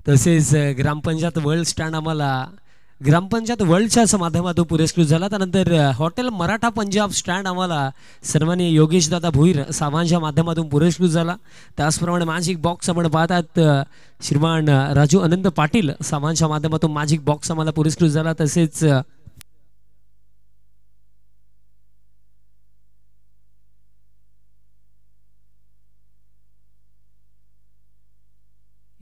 तसेच ग्रामपंचायत world stand आम्हाला ग्रामपंचायत वर्ल्डच्या माध्यमातून पुरस्कृत झाला। त्यानंतर हॉटेल मराठा पंजाब स्टँड आम्हाला सन्माननीय योगेश दादा भोईर साहेबांच्या माध्यमातून पुरस्कृत झाला। त्याचप्रमाणे मॅजिक बॉक्स आपण पाहतात श्रीमान राजू अनंत पाटील साहेबांच्या माध्यमातून मॅजिक बॉक्स आम्हाला पुरस्कृत झाला। तसेच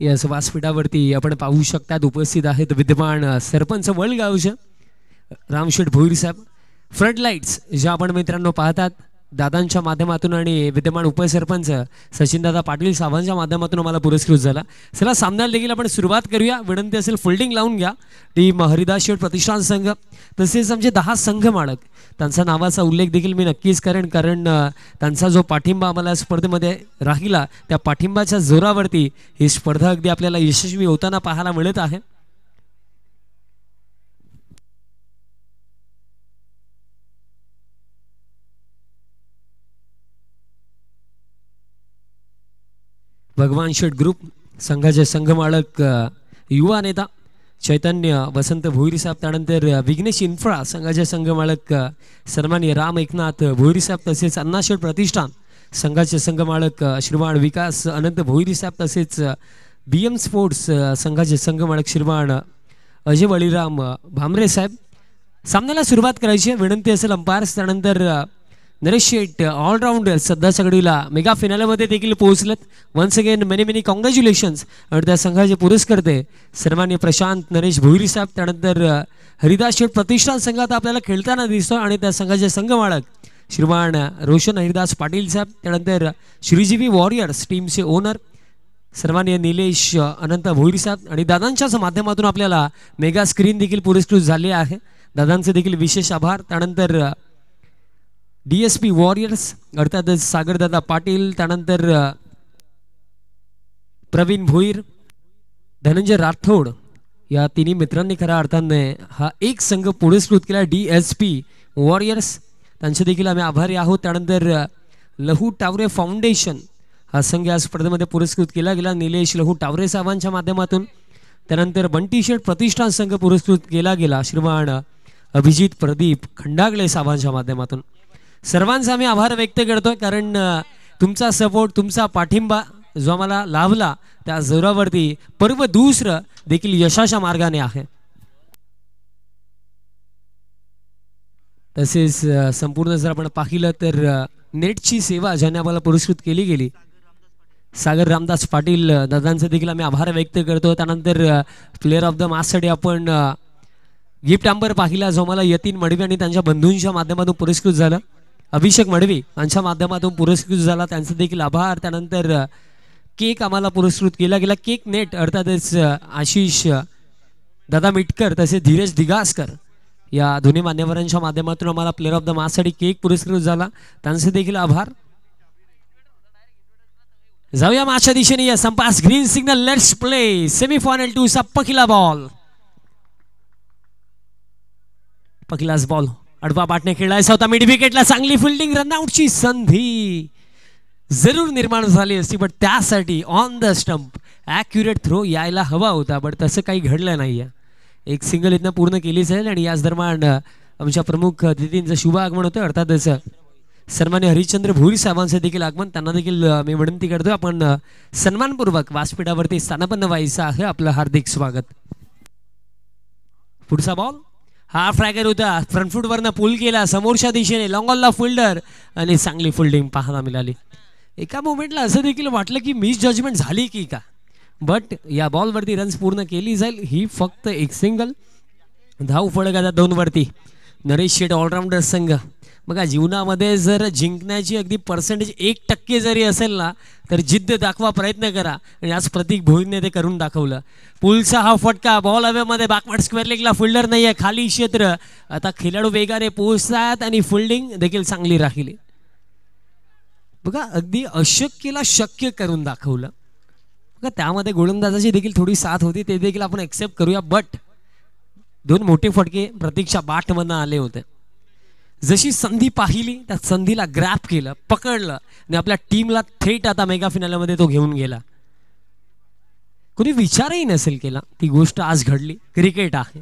यस व्यासपीठावरती आपण पाहू शकतात उपस्थित आहेत विद्यमान सरपंच वळगावचे रामशेठ भोईर साहेब। फ्रंट लाईट्स ज्या आपण मित्रांनो पाहतात दादांच्या माध्यमातून आणि विद्यमान उपसरपंच सचिनदादा पाटील साहेबांच्या माध्यमातून आम्हाला पुरस्कृत झाला। चला सामन्याला देखील आपण सुरुवात करूया। विनंती असेल फोल्डिंग लावून घ्या। टीम हरिदास शेठ प्रतिष्ठान संघ तसेच आमचे 10 संघ मालक त्यांचा नावाचा उल्लेख देखील मी नक्कीच करेन, कारण त्यांचा जो पाठिंबा आम्हाला स्पर्धेमध्ये राहिला त्या पाठिंबाच्या जोरावरती ही स्पर्धा अगदी आपल्याला यशस्वी होताना पाहायला मिळत आहे। भगवान शेठ ग्रुप संघाचे संघ मालक युवा नेता चैतन्य वसंत भोईर साहेब, त्यानंतर विघ्नेश इन्फ्रा संघाचे संघ मालक सन्माननीय राम एकनाथ भोईर साहेब, तसेच अण्णाशेठ प्रतिष्ठान संघाचे संघ मालक श्रीमान विकास अनंत भोईर साहेब, तसेच BM स्पोर्ट्स संघाचे संघ मालक श्रीमान अजय बळीराम भामरे साहेब। सामन्याला सुरुवात करायची विनंती असेल अंपायर्स, त्यानंतर नरेश शेठ ऑलराऊंडर सध्याच्या घडीला मेगा फिनालेमध्ये देखील पोहोचलेत। Once again many many congratulations. आणि त्या संघाचे पुरस्कर्ते सन्माननीय प्रशांत नरेश भोईर साहेब, त्यानंतर हरिदास शेठ प्रतिष्ठान संघात आपल्याला खेळताना दिसतो आणि त्या संघाचे संघ मालक श्रीमान रोशन हरिदास पाटील साहेब, त्यानंतर श्रीजीवी वॉरियर्स टीमचे ओनर सन्माननीय निलेश अनंत भोईर साहेब। आणि दादांच्याच माध्यमातून आपल्याला मेगा स्क्रीन देखील पुरस्कृत झाले आहे, दादांचे देखील विशेष आभार। त्यानंतर DSP वॉरियर्स अर्थातच सागरदादा पाटील, त्यानंतर प्रवीण भोईर, धनंजय राठोड या तिन्ही मित्रांनी खऱ्या अर्थाने हा एक संघ पुरस्कृत केला DSP वॉरियर्स, त्यांचे देखील आम्ही आभारी आहोत। त्यानंतर लहू टावरे फाउंडेशन हा संघ या स्पर्धेमध्ये पुरस्कृत केला गेला निलेश लहू टावरे साहेबांच्या माध्यमातून। त्यानंतर बंटी शेठ प्रतिष्ठान संघ पुरस्कृत केला गेला श्रीमान अभिजित प्रदीप खंडागळे साहेबांच्या माध्यमातून। सर्वांचा आम्ही आभार व्यक्त करतोय, कारण तुमचा सपोर्ट तुमचा पाठिंबा जो आम्हाला लाभला त्या जोरावरती पर्व दुसरं देखील यशाच्या मार्गाने आहे। तसेच संपूर्ण जर आपण पाहिलं तर नेटची सेवा ज्याने आम्हाला पुरस्कृत केली गेली सागर रामदास पाटील दादांचे देखील आम्ही आभार व्यक्त करतो। त्यानंतर प्लेअर ऑफ द मॅचसाठी आपण गिफ्ट आंबर पाहिला जो मला यतीन मडवी आणि त्यांच्या बंधूंच्या माध्यमातून पुरस्कृत झाला, अभिषेक मडवी यांच्या माध्यमातून पुरस्कृत झाला, त्यांचे देखील आभार। त्यानंतर केक आम्हाला पुरस्कृत केला गेला, केक नेट अर्थातच आशिष दादा मिटकर तसेच धीरज दिगासकर या दोन्ही मान्यवरांच्या माध्यमातून आम्हाला प्लेअर ऑफ द मॅचसाठी केक पुरस्कृत झाला, त्यांचे देखील आभार। जाऊया मॅचच्या दिशेने, या संपास green signal, let's play semifinal 2 चा पहिला बॉल। पहिलाच बॉल अडवा बाटने खेळायचा होता, मिड विकेटला चांगली फिल्डिंग, रनआउटची संधी जरूर निर्माण झाली असती, पण त्यासाठी on the stump accurate throw यायला हवा होता, पण तसं काही घडलं नाहीये। एक सिंगल इथनं पूर्ण केली जाईल आणि याच दरम्यान आमच्या प्रमुख अतिथींचं शुभ आगमन होतं, अर्थातच सन्मान्य हरिश्चंद्र भोईर साहेबांचं देखील आगमन, त्यांना देखील मी विनंती करतोय आपण सन्मानपूर्वक व्यासपीठावरती स्थानापन्न व्हायचं आहे। आपलं हार्दिक स्वागत। पुढचा बॉल हा फ्रॅगर होता, फ्रंट फूट वरनं पुल केला समोरच्या दिशेने, लॉंग ऑनला फिल्डर आणि चांगली फिल्डिंग पाहायला मिळाली। एका मोमेंटला असं देखील वाटलं की मिस जजमेंट झाली की का, बट या बॉलवरती रन्स पूर्ण केली जाईल। ही फक्त एक सिंगल, धाव फलक आता 2 वरती। नरेश शेठ ऑलराऊंडर संघ बघा, जीवनामध्ये जर जिंकण्याची अगदी पर्सेंटेज 1% जरी असेल ना तर जिद्द दाखवा, प्रयत्न करा, आणि आज प्रतीक भोईरने ते करून दाखवलं। पुलचा हा फटका, बॉल हवेमध्ये, बॅकवर्ड स्क्वेअर लेगला फिल्डर नाहीये, खाली क्षेत्र, आता खेळाडू वेगाने पोहोचतात आणि फिल्डिंग देखील चांगली राहिली। बघा अगदी अशक्यला शक्य करून दाखवलं बघा, त्यामध्ये गोलंदाजाची देखील थोडी साथ होती, ते देखील आपण एक्सेप्ट करूया, बट 2 मोठे फटके प्रतीक्षा बाटमधून आले होते। जशी संधी पाहिली त्या संधीला ग्रॅप केलं, पकडलं आणि आपल्या टीमला थेट आता मेगा फिनालेमध्ये तो घेऊन गेला। कोणी विचारही नसेल केला ती गोष्ट आज घडली. क्रिकेट आहे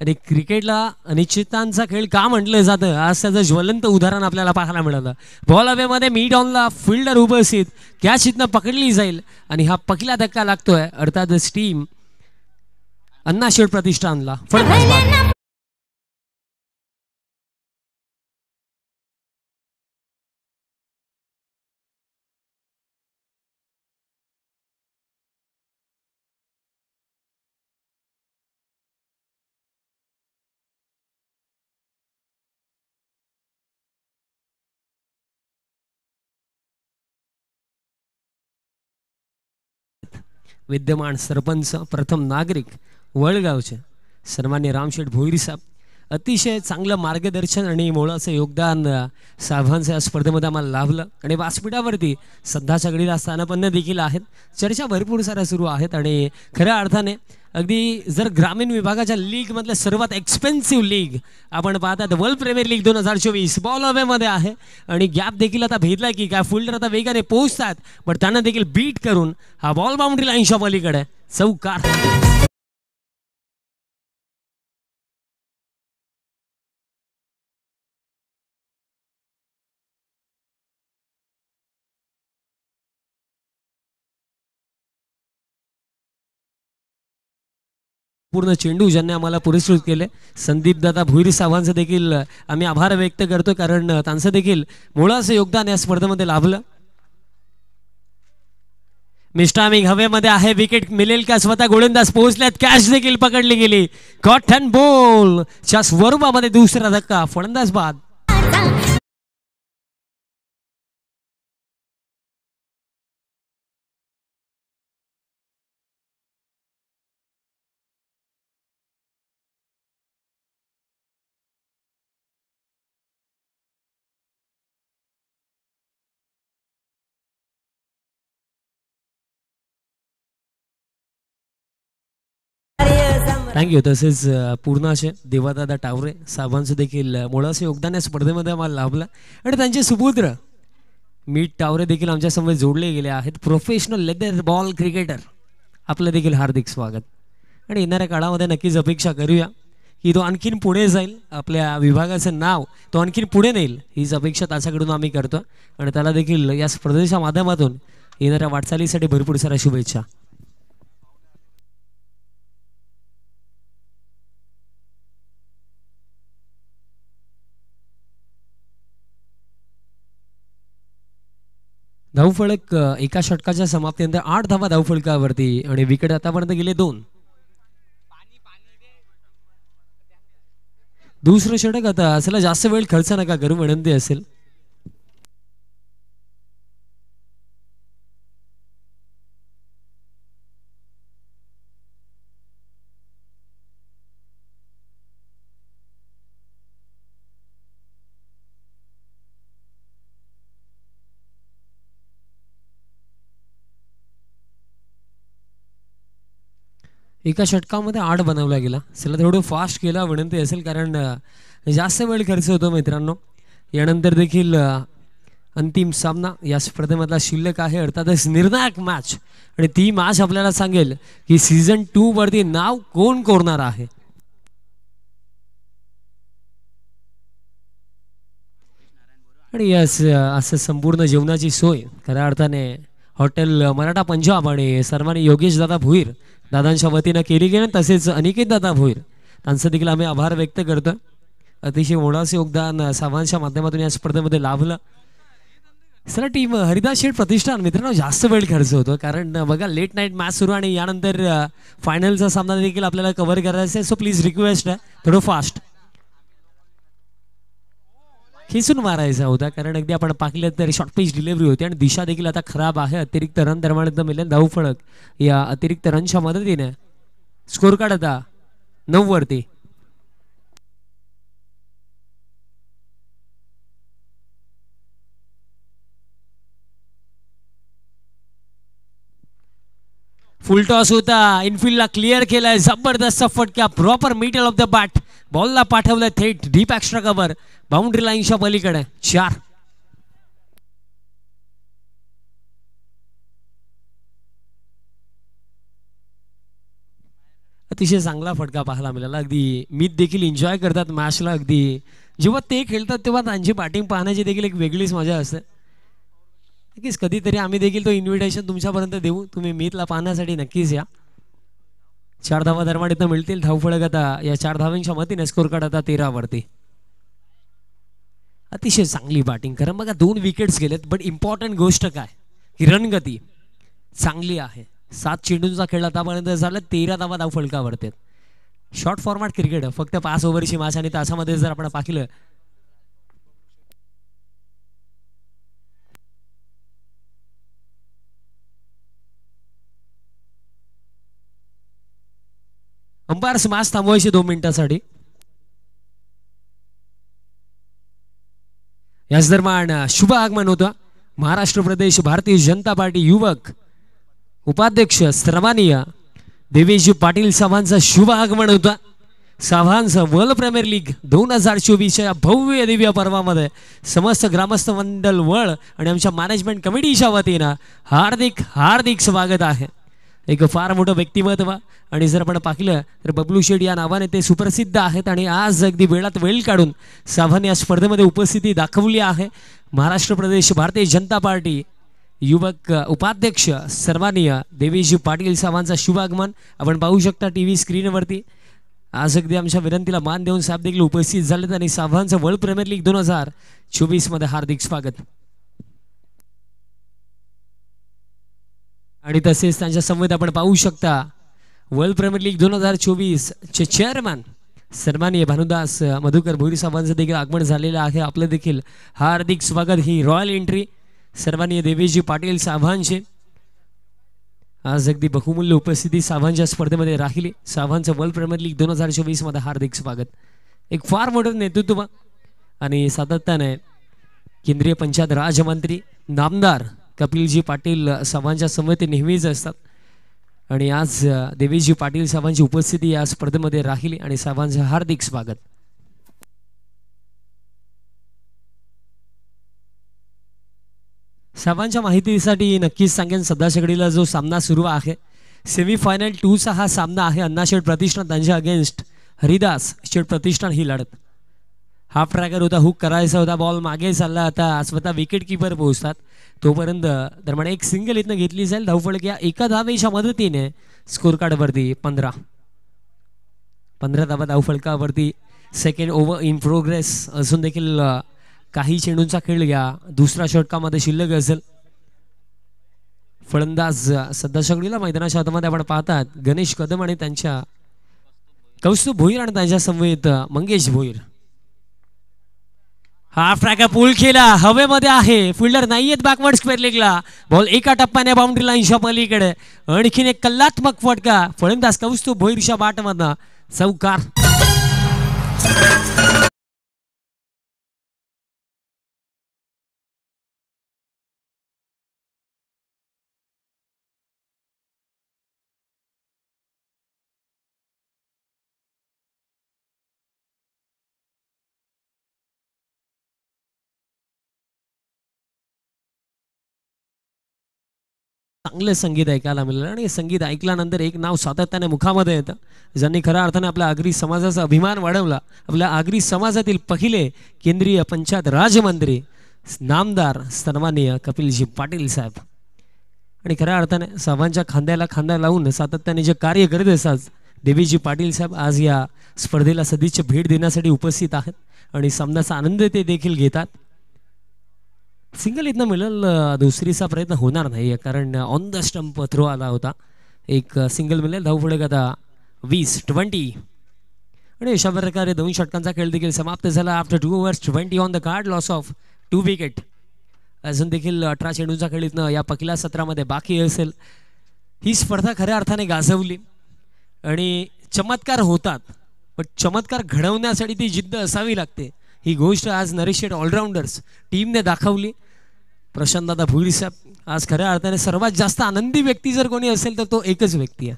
आणि क्रिकेटला अनिश्चितांचा खेळ का म्हटलं जातं आज त्याचं ज्वलंत उदाहरण आपल्याला पाहायला मिळालं. बॉल अवेमध्ये मिड ऑनला फिल्डर उपस्थित, कॅच इथनं पकडली जाईल आणि हा पहिला धक्का लागतोय अर्थातच टीम अण्णाशेठ प्रतिष्ठानला. विद्यमान सरपंच प्रथम नागरिक वळगावचे सन्मान्य रामशेठ भोईर साहेब अतिशय चांगलं मार्गदर्शन आणि मोलाचं योगदान साहेबांचं या स्पर्धेमध्ये आम्हाला लाभलं आणि व्यासपीठावरती सध्याच्या घडीला स्थानपन्न देखील आहेत. चर्चा भरपूर साऱ्या सुरू आहेत आणि खऱ्या अर्थाने अगदी जर ग्रामीण विभागाच्या लीगमधल्या सर्वात एक्सपेन्सिव्ह लीग आपण पाहतात वर्ल्ड प्रीमियर लीग 2024 बॉल अवेमध्ये आहे आणि गॅप देखील आता भेदला की काय फिल्डर आता वेगाने पोहोचतात पण त्यांना देखील बीट करून हा बॉल बाउंड्री लाईनच्या पलीकडे चौकार. पूर्ण चेंडू ज्यांनी आम्हाला पुरस्कृत केले संदीप दादा भुईर साहेबांचं देखील आम्ही आभार व्यक्त करतो कारण त्यांचं देखील मोलाचं योगदान या स्पर्धेमध्ये लाभलं. मिस्टामिंग हवेमध्ये आहे विकेट मिळेल का स्वतः गोलंदाज पोहोचल्यात कॅच देखील पकडली गेली कॉटन बॉल च्या स्वरूपामध्ये दुसरा धक्का फलंदाज बाद. थँक्यू. तसेच पूर्ण असे देवादादा टावरे साहेबांचं देखील मोलाचं योगदान या स्पर्धेमध्ये आम्हाला लाभलं आणि त्यांचे सुपुत्र मीठ टावरे देखील आमच्या समोर जोडले गेले आहेत. प्रोफेशनल लेदर बॉल क्रिकेटर आपलं देखील हार्दिक स्वागत आणि येणाऱ्या काळामध्ये नक्कीच अपेक्षा करूया की तो आणखीन पुढे जाईल आपल्या विभागाचं नाव तो आणखीन पुढे नेईल हीच अपेक्षा त्याच्याकडून आम्ही करतो आणि त्याला देखील या स्पर्धेच्या माध्यमातून येणाऱ्या वाटचालीसाठी भरपूर साऱ्या शुभेच्छा. धावफलक एका षटकाच्या समाप्तीनंतर 8 धावा धावफलकावरती आणि विकेट आतापर्यंत गेले 2. दुसरं षटक आता असला जास्त वेळ खर्च नका करू विनंती असेल. एका षटकामध्ये 8 बनवला गेला. चला थोडं फास्ट केला विनंती असेल कारण जास्त वेळ खर्च होतो मित्रांनो. यानंतर देखील अंतिम सामना या स्पर्धेमधला शिल्लक आहे अर्थातच निर्णायक मॅच आणि ती मॅच आपल्याला सांगेल की सीझन 2 वरती नाव कोण कोरणार आहे. आणि असं संपूर्ण जेवणाची सोय खऱ्या अर्थाने हॉटेल मराठा पंजाब आणि सन्माननीय योगेश दादा भुईर दादांच्या वतीनं केली गेली तसेच अनिकेत दादा भोईर त्यांचं देखील आम्ही आभार व्यक्त करतो. अतिशय मोलाचं योगदान साहेबांच्या माध्यमातून या स्पर्धेमध्ये लाभलं. सर टीम हरिदास शेठ प्रतिष्ठान मित्रांनो जास्त वेळ खर्च होतो कारण बघा लेट नाईट मॅच सुरू आणि यानंतर फायनलचा सामना देखील आपल्याला कव्हर करायचा आहे. सो प्लीज रिक्वेस्ट आहे थोडं फास्ट खिसून मारायचा होता कारण अगदी आपण पाहिलं तर शॉर्ट पिच डिलिव्हरी होती आणि दिशा देखील आता खराब आहे. अतिरिक्त रन दरम्यान मिळेल धावफलक या अतिरिक्त रनच्या मदतीने स्कोर कार्ड आता 9 वरती. फुल टॉस होता इनफिल्डला क्लिअर केलाय जबरदस्त फटका proper middle of the bat बॉलला पाठवलं थेट डीप एक्स्ट्रा कव्हर बाउंड्री लाईनच्या पलीकडे 4. अतिशय चांगला फटका पाहायला मिळाला. अगदी मीत देखील एन्जॉय करतात मॅचला. अगदी जेव्हा ते खेळतात तेव्हा त्यांची बॅटिंग पाहण्याची देखील एक वेगळीच मजा असते. नक्कीच कधीतरी आम्ही देखील तो इन्व्हिटेशन तुमच्यापर्यंत देऊ. तुम्ही मीतला पाहण्यासाठी नक्कीच या. 4 धावा दरम्यान इथं मिळतील. धावफलक आता या 4 धावांच्या मतीने स्कोर कार्ड आता 13 वरती. अतिशय चांगली बॅटिंग. खरं बघा 2 विकेट्स गेलेत, बट इम्पॉर्टंट गोष्ट काय की रणगती चांगली आहे. 7 चेंडूंचा खेळ आतापर्यंत झाला. 13 धावा धावफलकावरती. शॉर्ट फॉर्मॅट क्रिकेट फक्त 5 ओव्हरची मॅच आणि तासामध्ये जर आपण पाहिलं अंपायर्स मॅच थांबवायची 2 मिनिटांसाठी. याच दरम्यान शुभ आगमन होतं. महाराष्ट्र प्रदेश भारतीय जनता पार्टी युवक उपाध्यक्ष सन्माननीय देवेशजी पाटील साहेबांचं शुभ आगमन होतं. साहेबांचं वर्ल्ड प्रीमियर लीग 2024च्या भव्य दिव्य पर्वामध्ये समस्त ग्रामस्थ मंडळ वळ आणि आमच्या मॅनेजमेंट कमिटीच्या वतीनं हार्दिक हार्दिक स्वागत आहे. एक फार मोठं व्यक्तिमत्व आणि जर आपण पाहिलं तर बबलू शेठ या नावाने ते सुप्रसिद्ध आहेत आणि आज अगदी वेळात वेळ काढून साहेबांनी या स्पर्धेमध्ये उपस्थिती दाखवली आहे. महाराष्ट्र प्रदेश भारतीय जनता पार्टी युवक उपाध्यक्ष सन्माननीय देवेशजी पाटील साहेबांचा शुभ आगमन आपण पाहू शकता टीव्ही स्क्रीनवरती. आज अगदी आमच्या विनंतीला मान देऊन साहेब देखील उपस्थित झालेत आणि साहेबांचं वर्ल्ड प्रीमियर लीग 2024 मध्ये हार्दिक स्वागत. आणि तसेच त्यांच्या समवेत आपण पाहू शकता वर्ल्ड प्रीमियर लीग 2024 चे चेअरमॅन सन्माननीय भानुदास मधुकर भोईर साहेबांचं देखील आगमन झालेलं आहे. आपलं देखील हार्दिक स्वागत. ही रॉयल एंट्री सन्माननीय देवेशजी पाटील साहेबांचे आज अगदी बहुमूल्य उपस्थिती साहेबांच्या स्पर्धेमध्ये राहिली. साहेबांचं वर्ल्ड प्रीमियर लीग 2024 मध्ये हार्दिक स्वागत. एक फार मोठं नेतृत्व आणि सातत्याने केंद्रीय पंचायत राज्यमंत्री नामदार कपिलजी पाटील साहेबांच्या समवेत नेहमीच असतात आणि आज देवेशजी पाटील साहेबांची उपस्थिती या स्पर्धेमध्ये राहिली आणि साहेबांचं हार्दिक स्वागत. साहेबांच्या माहितीसाठी नक्कीच सांगेन सध्याच्याकडीला जो सामना सुरू आहे सेमीफायनल 2चा हा सामना आहे. अण्णाशेठ प्रतिष्ठान त्यांच्या अगेन्स्ट हरिदास शेठ प्रतिष्ठान ही लढत. हाफ ट्रॅकर होता, हुक करायचा होता, बॉल मागे चालला. आता स्वतः विकेट किपर पोहोचतात तोपर्यंत दरम्यान एक सिंगल इथनं घेतली जाईल. धावफलक या एका धावेच्या मदतीने स्कोर कार्डवरती 15 धावा धावफलकावरती. Second over in progress. अजून देखील काही चेंडूंचा खेळ या दुसऱ्या षटकामध्ये शिल्लक असेल. फलंदाज सध्याच्या घडीला मैदानाच्या हातामध्ये आपण पाहतात गणेश कदम आणि त्यांच्या कौस्तुभ भोईर आणि त्यांच्या समवेत मंगेश भोईर. हाफ ट्रॅकर पूल केला, हवेमध्ये आहे, फिल्डर नाहीयेत बॅकवर्ड स्क्वेअर लेगला. बॉल एका टप्प्याने बाउंड्री लाईनच्या पलीकडे. आणखीन एक कल्लात्मक फटका फलंदाज कौस्तुभ भोईरच्या बॅटमधनं चौकार. चांगलं संगीत ऐकायला मिळालं आणि संगीत ऐकल्यानंतर एक नाव सातत्याने मुखामध्ये येतं ज्यांनी खऱ्या अर्थाने आपल्या आगरी समाजाचा अभिमान वाढवला. आपल्या आगरी समाजातील पहिले केंद्रीय पंचायत राज्यमंत्री नामदार सन्माननीय कपिलजी पाटील साहेब. आणि खऱ्या अर्थाने साहेबांच्या खांद्याला खांदा लावून सातत्याने जे कार्य करत असतात देवीजी पाटील साहेब आज या स्पर्धेला सदिच्छा भेट देण्यासाठी उपस्थित आहेत आणि सामन्याचा आनंद ते देखील घेतात. सिंगल इथनं मिळेल दुसरीचा प्रयत्न होणार नाही कारण ऑन द स्टंप थ्रो आला होता. एक सिंगल मिळेल. धावफलक आता 20 आणि अशा प्रकारे 2 षटकांचा खेळ देखील समाप्त झाला. After 2 overs 20 on the card, loss of 2 wicket. अजून देखील 18 चेंडूंचा खेळ इथनं या पहिल्या सत्रामध्ये बाकी असेल. ही स्पर्धा खऱ्या अर्थाने गाजवली आणि चमत्कार होतात पण चमत्कार घडवण्यासाठी ती जिद्द असावी लागते. ही गोष्ट आज नरेश शेठ ऑलराऊंडर्स टीमने दाखवली. प्रशांतदादा भोईर साहेब आज खऱ्या अर्थाने सर्वात जास्त आनंदी व्यक्ती जर कोणी असेल तर तो एकच व्यक्ती आहे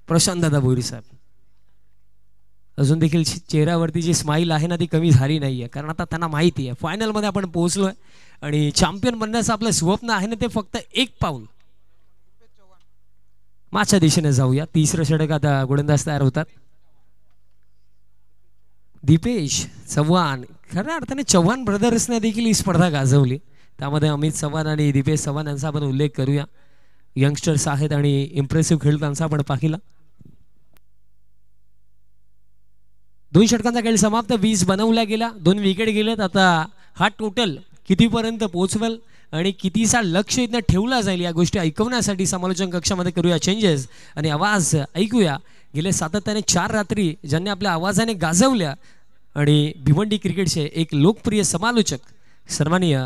प्रशांतदादा भोईर साहेब. अजून देखील चेहऱ्यावरती जी स्माईल आहे ना ती कमी झाली नाहीये कारण आता त्यांना माहिती आहे फायनलमध्ये आपण पोहोचलोय आणि चॅम्पियन बनण्याचं आपलं स्वप्न आहे ना ते फक्त 1 पाऊल मागच्या दिशेने जाऊया. तिसरं षटक आता गोलंदाज तयार होतात. दीपेश चव्हाण, खऱ्या अर्थाने चव्हाण ब्रदर्सने देखील ही स्पर्धा गाजवली. त्यामध्ये अमित चव्हाण आणि दीपेश चव्हाण यांचा आपण उल्लेख करूया. यंगस्टर्स आहेत आणि इम्प्रेसिव्ह खेळ त्यांचा आपण पाहिला. 2 षटकांचा खेळ समाप्त. 20 बनवल्या गेला, 2 विकेट गेलेत. आता हा टोटल कितीपर्यंत पोहोचवेल आणि कितीचा लक्ष इथं ठेवला जाईल या गोष्टी ऐकवण्यासाठी समालोचन कक्षामध्ये करूया चेंजेस आणि आवाज ऐकूया. गेले सातत्याने 4 रात्री ज्यांनी आपल्या आवाजाने गाजवल्या आणि भिवंडी क्रिकेटचे एक लोकप्रिय समालोचक सन्माननीय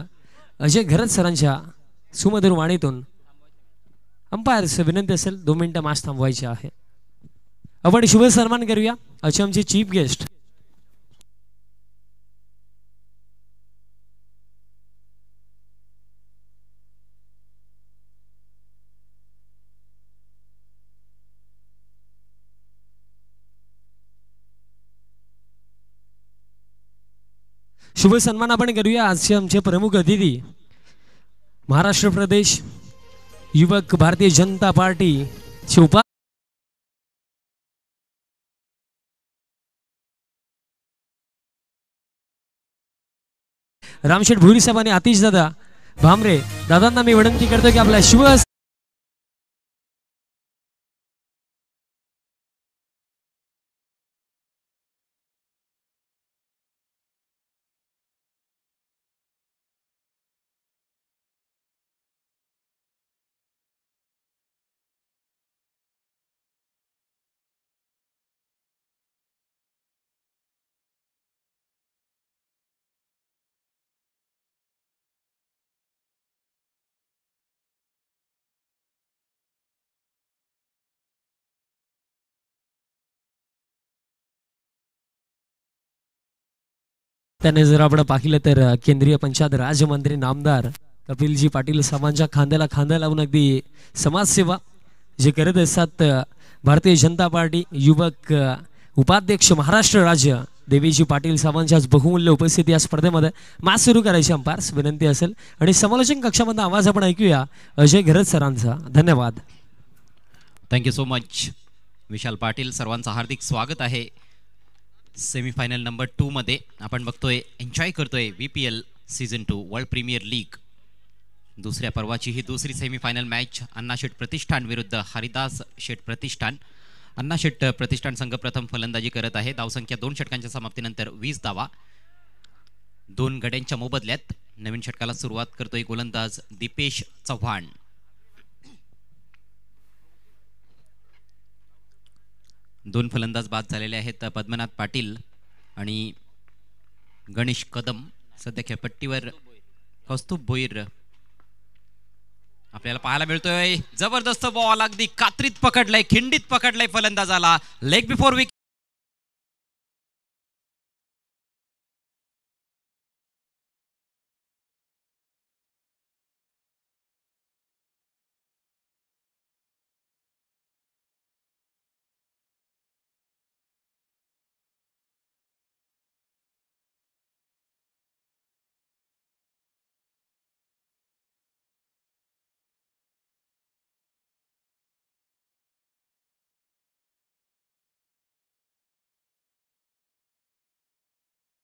अजय घरत सरांच्या सुमधुर वाणीतून अंपायर्स विनंती असेल 2 मिनिटं मॅच थांबवायची आहे. आपण शुभ सन्मान करूया असे आमचे चीफ गेस्ट शुभ सन्मान आपण करूया आजचे आमचे प्रमुख अतिथी महाराष्ट्र प्रदेश युवक भारतीय जनता पार्टी चे रामशेठ भुरी साहेब आणि आतिश दादा भामरे दादांना मी विनंती करतो की आपला शिव त्याने जर आपण पाहिलं तर केंद्रीय पंचायत राज्यमंत्री नामदार कपिलजी पाटील साहेबांच्या खांद्याला खांदा लावून अगदी समाजसेवा जे करत असतात भारतीय जनता पार्टी युवक उपाध्यक्ष महाराष्ट्र राज्य देवीजी पाटील साहेबांच्या बहुमूल्य उपस्थिती या स्पर्धेमध्ये मॅच सुरू करायची अंपायर्स विनंती असेल आणि समालोचन कक्षामध्ये आवाज आपण ऐकूया अजय घरत सरांचा. धन्यवाद. Thank you so much Vishal Patil. सर्वांचं हार्दिक स्वागत आहे. सेमीफायनल नंबर 2 मध्ये आपण बघतोय एन्जॉय करतोय VPL season 2 world premier league दुसऱ्या पर्वाची ही दुसरी सेमीफायनल मॅच अण्णा शेठ प्रतिष्ठान विरुद्ध हरिदास शेठ प्रतिष्ठान. अण्णा शेठ प्रतिष्ठान संघ प्रथम फलंदाजी करत आहे. धावसंख्या 2 षटकांच्या समाप्तीनंतर 20 धावा 2 गड्यांच्या मोबदल्यात. नवीन षटकाला सुरुवात करतोय गोलंदाज दीपेश चव्हाण. दोन फलंदाज बाद झालेले आहेत पद्मनाथ पाटील आणि गणेश कदम. सध्या खेळपट्टीवर कौस्तुभ भोईर आपल्याला पाहायला मिळतोय. जबरदस्त बॉल अगदी कात्रीत पकडलाय, खिंडीत पकडलाय फलंदाजाला. लेग बिफोर विकेट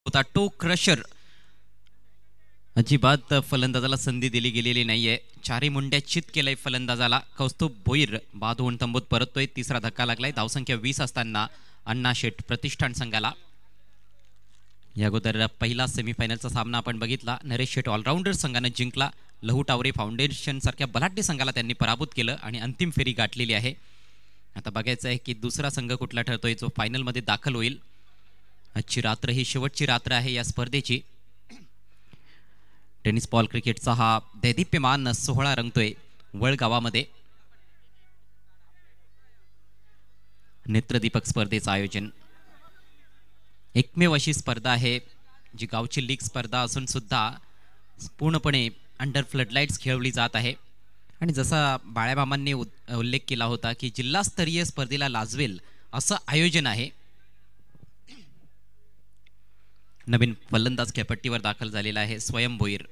होता. टो क्रशर अजिबात फलंदाजाला संधी दिली गेलेली नाहीये. चारी मुंड्या चित केलंय फलंदाजाला. कौस्तुभ भोईर बाद होऊन तंबूत परततोय. तिसरा धक्का लागलाय. धावसंख्या 20 असताना अण्णा शेठ प्रतिष्ठान संघाला. या अगोदर पहिला सेमीफायनलचा सामना आपण बघितला. नरेश शेठ ऑलराऊंडर संघाने जिंकला. लहू टावरे फाउंडेशन सारख्या बलाढ्य संघाला त्यांनी पराभूत केलं आणि अंतिम फेरी गाठलेली आहे. आता बघायचं आहे की दुसरा संघ कुठला ठरतोय जो फायनल मध्ये दाखल होईल. आजची रात्र ही शेवटची रात्र आहे या स्पर्धेची. टेनिस बॉल क्रिकेटचा हा दैदिप्यमान सोहळा रंगतोय वळगावामध्ये. नेत्रदीपक स्पर्धेचं आयोजन. एकमेव अशी स्पर्धा आहे जी गावची लीग स्पर्धा असून सुद्धा पूर्णपणे अंडर फ्लडलाईट्स खेळवली जात आहे. आणि जसा बाळ्यामामांनी उल्लेख केला होता की जिल्हास्तरीय स्पर्धेला लाजवेल असं आयोजन आहे. नवीन फलंदाज खेळपट्टीवर दाखल झालेला आहे स्वयं भोईर.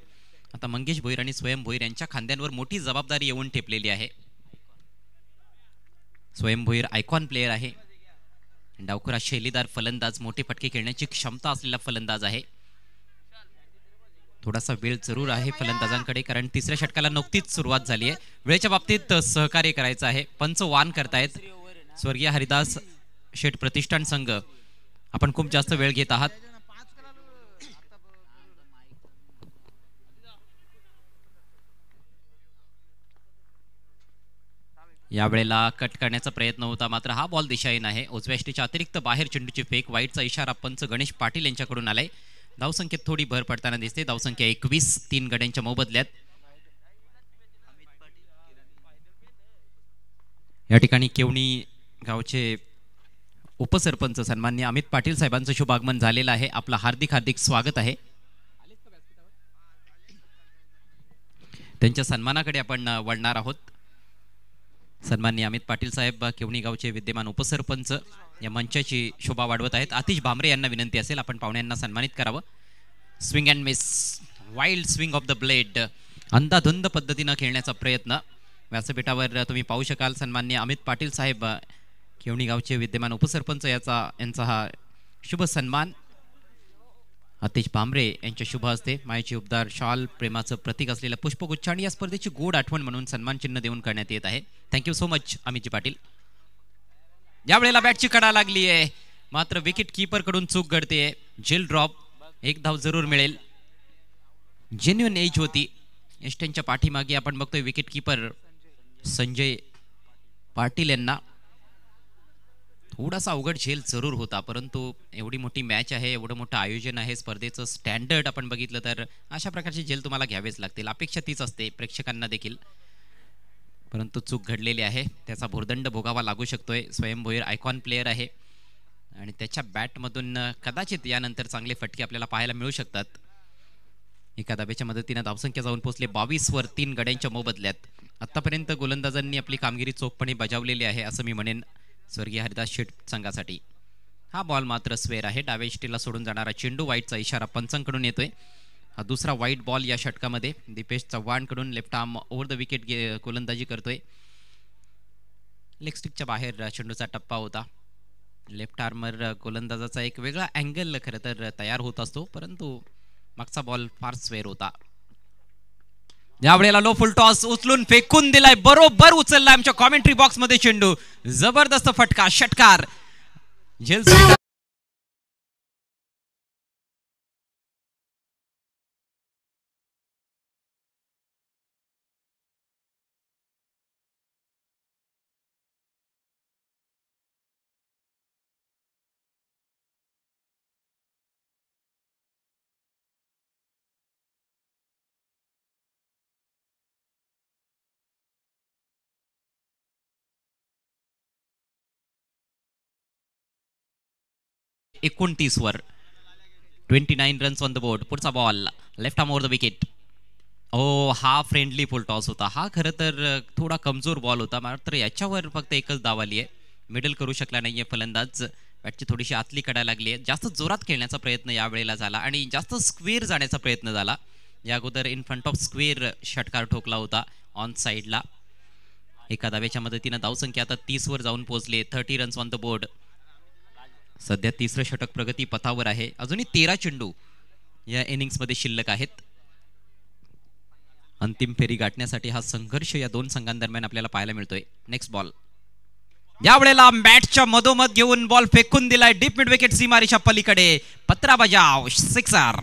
आता मंगेश भोईर आणि स्वयं भोईर यांच्या खांद्यांवर मोठी जबाबदारी येऊन ठेपलेली आहे. स्वयं भोईर आयकॉन प्लेयर आहे. डावखुरा शैलीदार फलंदाज, मोठे फटके खेळण्याची क्षमता असलेला फलंदाज आहे. थोडासा वेळ जरूर आहे फलंदाजांकडे, कारण तिसऱ्या षटकाला नुकतीच सुरुवात झाली आहे. वेळेच्या बाबतीत सहकार्य करायचं आहे. पंच वान करतायत स्वर्गीय हरिदास शेठ प्रतिष्ठान संघ. आपण खूप जास्त वेळ घेत आहात. यावेळेला कट करण्याचा प्रयत्न होता, मात्र हा बॉल दिशाहीन आहे. उजव्या यष्टीच्या अतिरिक्त बाहेर चेंडूची फेक. वाईटचा इशारा पंच गणेश पाटील यांच्याकडून आलाय. धावसंख्येत थोडी भर पडताना दिसते. धावसंख्या 21, 3 गड्यांच्या मोबदल्यात. या ठिकाणी केवणी गावचे उपसरपंच सन्माननीय अमित पाटील साहेबांचं शुभागमन झालेलं आहे. आपलं हार्दिक हार्दिक स्वागत आहे. त्यांच्या सन्मानाकडे आपण वळणार आहोत. सन्माननीय अमित पाटील साहेब केवणी गावचे विद्यमान उपसरपंच या मंचाची शोभा वाढवत आहेत. आतिश भामरे यांना विनंती असेल आपण पाहुण्यांना सन्मानित करावं. Swing and miss, wild swing off the blade. अंधाधुंद पद्धतीनं खेळण्याचा प्रयत्न. व्यासपीठावर तुम्ही पाहू शकाल सन्माननीय अमित पाटील साहेब केवणी गावचे विद्यमान उपसरपंच यांचा हा शुभ सन्मान आतिश भामरे यांच्या शुभ हस्ते मायेची उबदार शॉल, प्रेमाचं प्रतीक असलेलं पुष्पगुच्छ आणि या स्पर्धेची गोड आठवण म्हणून सन्मान चिन्ह देऊन करण्यात येत आहे. Thank you so much अमितजी Patil. यावेळेला बॅटची कडा लागली आहे, मात्र विकेट कीपर कडून चूक घडते. जेल ड्रॉप. एक धाव जरूर मिळेल. जेन्युइन एज होती. एस्टेनच्या पाठीमागे आपण बघतोय विकेट कीपर संजय पाटील यांना थोडासा अवघड झेल जरूर होता, परंतु एवढी मोठी मॅच आहे, एवढं मोठं आयोजन आहे, स्पर्धेचं स्टँडर्ड आपण बघितलं तर अशा प्रकारची झेल तुम्हाला घ्यावेच लागतील. अपेक्षा तीच असते प्रेक्षकांना देखील, परंतु चूक घडलेली आहे. त्याचा भुर्दंड भोगावा लागू शकतोय. स्वयं भोईर आयकॉन प्लेयर आहे आणि त्याच्या बॅटमधून कदाचित यानंतर चांगले फटके आपल्याला पाहायला मिळू शकतात. एका धाब्याच्या मदतीने धावसंख्या जाऊन पोहोचले 22 वर 3 गड्यांच्या मोबदल्यात. आतापर्यंत गोलंदाजांनी आपली कामगिरी चोखपणे बजावलेली आहे असं मी म्हणेन स्वर्गीय हरिदास शेठ संघासाठी. हा बॉल मात्र स्वेअर आहे. डाव्या इष्टीला सोडून जाणारा चेंडू. वाईटचा इशारा पंचांकडून येतोय. हा दुसरा वाईट बॉल या षटकामध्ये. दीपेश चव्हाणकडून left arm over the wicket गोलंदाजी करतोय. लेग स्टिकच्या बाहेर चेंडूचा टप्पा होता. लेफ्ट आर्मर गोलंदाजाचा एक वेगळा अँगल खरं तर तयार होत असतो, परंतु मागचा बॉल फार स्वेअर होता. यावेळेला लो फुल टॉस उचलून फेकून दिलाय, बरोबर उचलला आमच्या कॉमेंट्री बॉक्स मध्ये चेंडू. जबरदस्त फटका, षटकार. झेल / 29 वर 29 रन्स ऑन द बोर्ड. पुढचा ball left arm over the wicket. Oh, हा फ्रेंडली फुल टॉस होता. हा खरं तर थोडा कमजोर बॉल होता, मात्र याच्यावर फक्त एकच धाव आली आहे. मिडल करू शकला नाहीये फलंदाज. बॅटची थोडीशी आतली कडा लागली आहे. जास्त जोरात खेळण्याचा प्रयत्न यावेळेला झाला आणि जास्त स्क्वेअर जाण्याचा प्रयत्न झाला. या अगोदर इन फ्रंट ऑफ स्क्वेअर षटकार ठोकला होता ऑन साईडला. एका धाव्याच्या मदतीनं धावसंख्या आता 30 वर जाऊन पोहोचले. 30 रन्स ऑन द बोर्ड. सध्या तिसरं षटक प्रगती पथावर आहे. अजूनही 13 चेंडू या इनिंग्स मध्ये शिल्लक आहेत. अंतिम फेरी गाठण्यासाठी हा संघर्ष या दोन संघांदरम्यान आपल्याला पाहायला मिळतोय. Next ball. यावेळेला बॅटच्या मधोमध घेऊन बॉल फेकून दिलाय डीप मिड विकेट सीमारेषा पलीकडे. पत्रा बजाव, सिक्सर.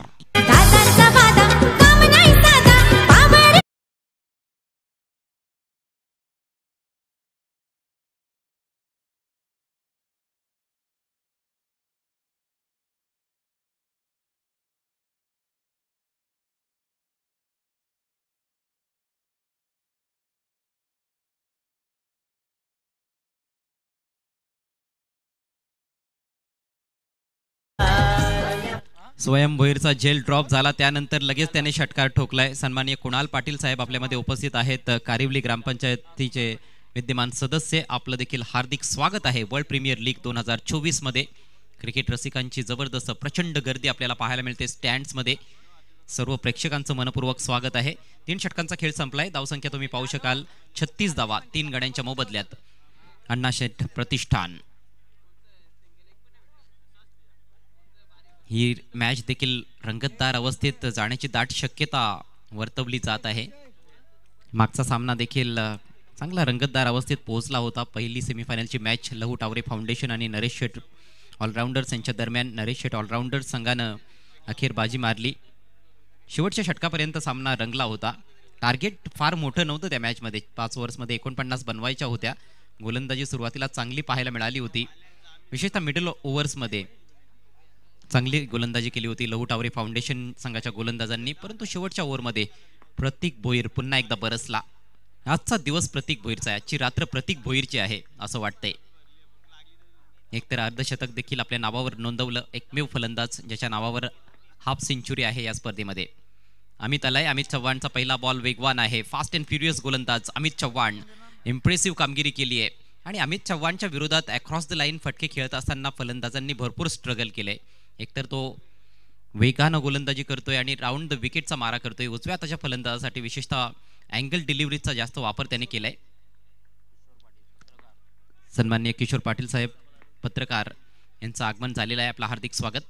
स्वयं भोईरचा झेल ड्रॉप झाला, त्यानंतर लगेच त्याने षटकार ठोकलाय. सन्माननीय कुणाल पाटील साहेब आपल्यामध्ये उपस्थित आहेत. कारिवली ग्रामपंचायतीचे विद्यमान सदस्य, आपलं देखील हार्दिक स्वागत आहे वर्ल्ड प्रीमियर लीग 2024 मध्ये. क्रिकेट रसिकांची जबरदस्त प्रचंड गर्दी आपल्याला पाहायला मिळते स्टँड्स मध्ये. सर्व प्रेक्षकांचं मनपूर्वक स्वागत आहे. 3 षटकांचा खेळ संपलाय. धावसंख्या तुम्ही पाहू शकाल 36 धावा 3 गड्यांच्या मोबदल्यात. अण्णाशेठ प्रतिष्ठान. ही मॅच देखील रंगतदार अवस्थेत जाण्याची दाट शक्यता वर्तवली जात आहे. मागचा सामना देखील चांगला रंगतदार अवस्थेत पोहोचला होता. पहिली सेमीफायनलची मॅच लहू टावरे फाउंडेशन आणि नरेश शेठ ऑलराऊंडर्स यांच्या दरम्यान नरेश शेठ ऑलराऊंडर्स संघानं अखेर बाजी मारली. शेवटच्या षटकापर्यंत सामना रंगला होता. टार्गेट फार मोठं नव्हतं त्या मॅचमध्ये. 5 ओव्हर्समध्ये 49 बनवायच्या होत्या. गोलंदाजी सुरुवातीला चांगली पाहायला मिळाली होती. विशेषतः मिडल ओव्हर्समध्ये चांगली गोलंदाजी केली होती लहू टावरे फाउंडेशन संघाच्या गोलंदाजांनी. परंतु शेवटच्या ओव्हरमध्ये प्रतीक भोईर पुन्हा एकदा बरसला. आजचा दिवस प्रतीक भोईरचा आहे. आजची रात्र प्रतीक भोईरची आहे असं वाटतंय. एकतर अर्धशतक देखील आपल्या नावावर नोंदवलं. एकमेव फलंदाज ज्याच्या नावावर हाफ सेंचुरी आहे या स्पर्धेमध्ये. अमित आलाय. अमित चव्हाणचा पहिला बॉल वेगवान आहे. फास्ट अँड फ्युरियस गोलंदाज अमित चव्हाण. इम्प्रेसिव्ह कामगिरी केली आहे. आणि अमित चव्हाणच्या विरोधात अक्रॉस द लाईन फटके खेळत असताना फलंदाजांनी भरपूर स्ट्रगल केलंय. एकतर तो वेगानं गोलंदाजी करतोय आणि राऊंड द विकेटचा मारा करतोय. उजव्या हाताच्या फलंदाजासाठी विशेषतः अँगल डिलिव्हरीचा जास्त वापर त्याने केलाय. सन्माननीय किशोर पाटील साहेब पत्रकार यांचं आगमन झालेलं आहे. आपलं हार्दिक स्वागत.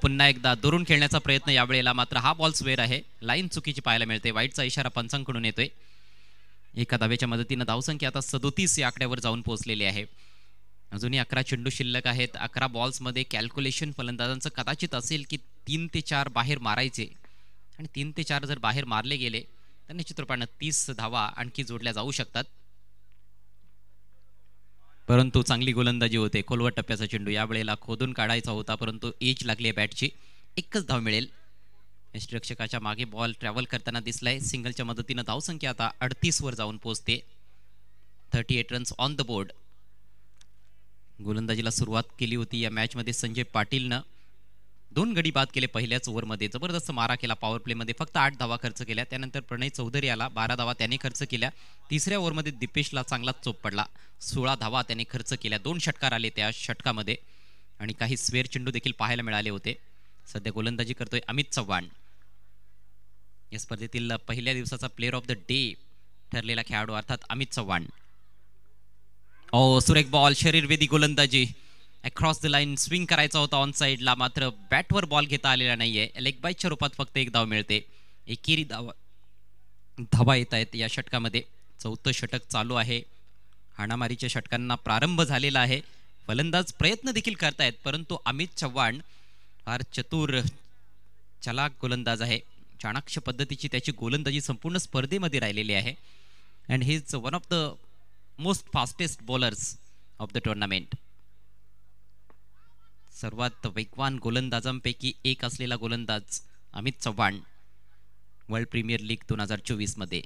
पुन्हा एकदा दुरून खेळण्याचा प्रयत्न यावेळेला, मात्र हा बॉल स्वेअर आहे. लाईन चुकीची पाहायला मिळते. वाईटचा इशारा पंचांकडून येतोय. एका धावेच्या मदतीनं धावसंख्या आता 37 या आकड्यावर जाऊन पोहोचलेली आहे. अजूनही 11 चेंडू शिल्लक आहेत. 11 बॉल्समध्ये कॅल्क्युलेशन फलंदाजांचं कदाचित असेल की 3 ते 4 बाहेर मारायचे. आणि 3 ते 4 जर बाहेर मारले गेले तर निश्चित रूपानं 30 धावा आणखी जोडल्या जाऊ शकतात. परंतु चांगली गोलंदाजी होते. खोलवर टप्प्याचा चेंडू यावेळेला खोदून काढायचा होता, परंतु एज लागली आहे बॅटची. एकच धाव मिळेल. यष्टिरक्षकाच्या मागे बॉल ट्रॅव्हल करताना दिसलाय. सिंगलच्या मदतीनं धावसंख्या आता 38 वर जाऊन पोहोचते. 38 रन्स ऑन द बोर्ड. गोलंदाजीला सुरुवात केली होती या मॅचमध्ये संजय पाटीलनं. 2 गडी बाद केले पहिल्याच ओव्हरमध्ये. जबरदस्त मारा केला पॉवर प्लेमध्ये. फक्त 8 धावा खर्च केल्या. त्यानंतर प्रणय चौधरी आला. 12 धावा त्याने खर्च केल्या. तिसऱ्या ओव्हरमध्ये दिपेशला चांगलाच चोप पडला. 16 धावा त्याने खर्च केल्या. 2 षटकार आले त्या षटकामध्ये आणि काही स्वेअर चेंडू देखील पाहायला मिळाले होते. सध्या गोलंदाजी करतोय अमित चव्हाण. या स्पर्धेतील पहिल्या दिवसाचा प्लेअर ऑफ द डे ठरलेला खेळाडू अर्थात अमित चव्हाण. सुरेख बॉल, शरीरवेदी गोलंदाजी. अक्रॉस द लाईन स्विंग करायचा होता ऑन साईडला, मात्र बॅटवर बॉल घेता आलेला नाहीये. लेग बाईटच्या रूपात फक्त 1 धाव मिळते. एकेरी धावा येत आहेत या षटकामध्ये. 4थं षटक चालू आहे. हाणामारीच्या षटकांना प्रारंभ झालेला आहे. फलंदाज प्रयत्न देखील करतायत, परंतु अमित चव्हाण फार चतुर चलाक गोलंदाज आहे. चाणाक्ष पद्धतीची त्याची गोलंदाजी संपूर्ण स्पर्धेमध्ये राहिलेली आहे. And he is one of the most fastest bowlers of the tournament. सर्वात वेगवान गोलंदाजांपैकी एक असलेला गोलंदाज Amit Chavan world premier league 2024 मध्ये.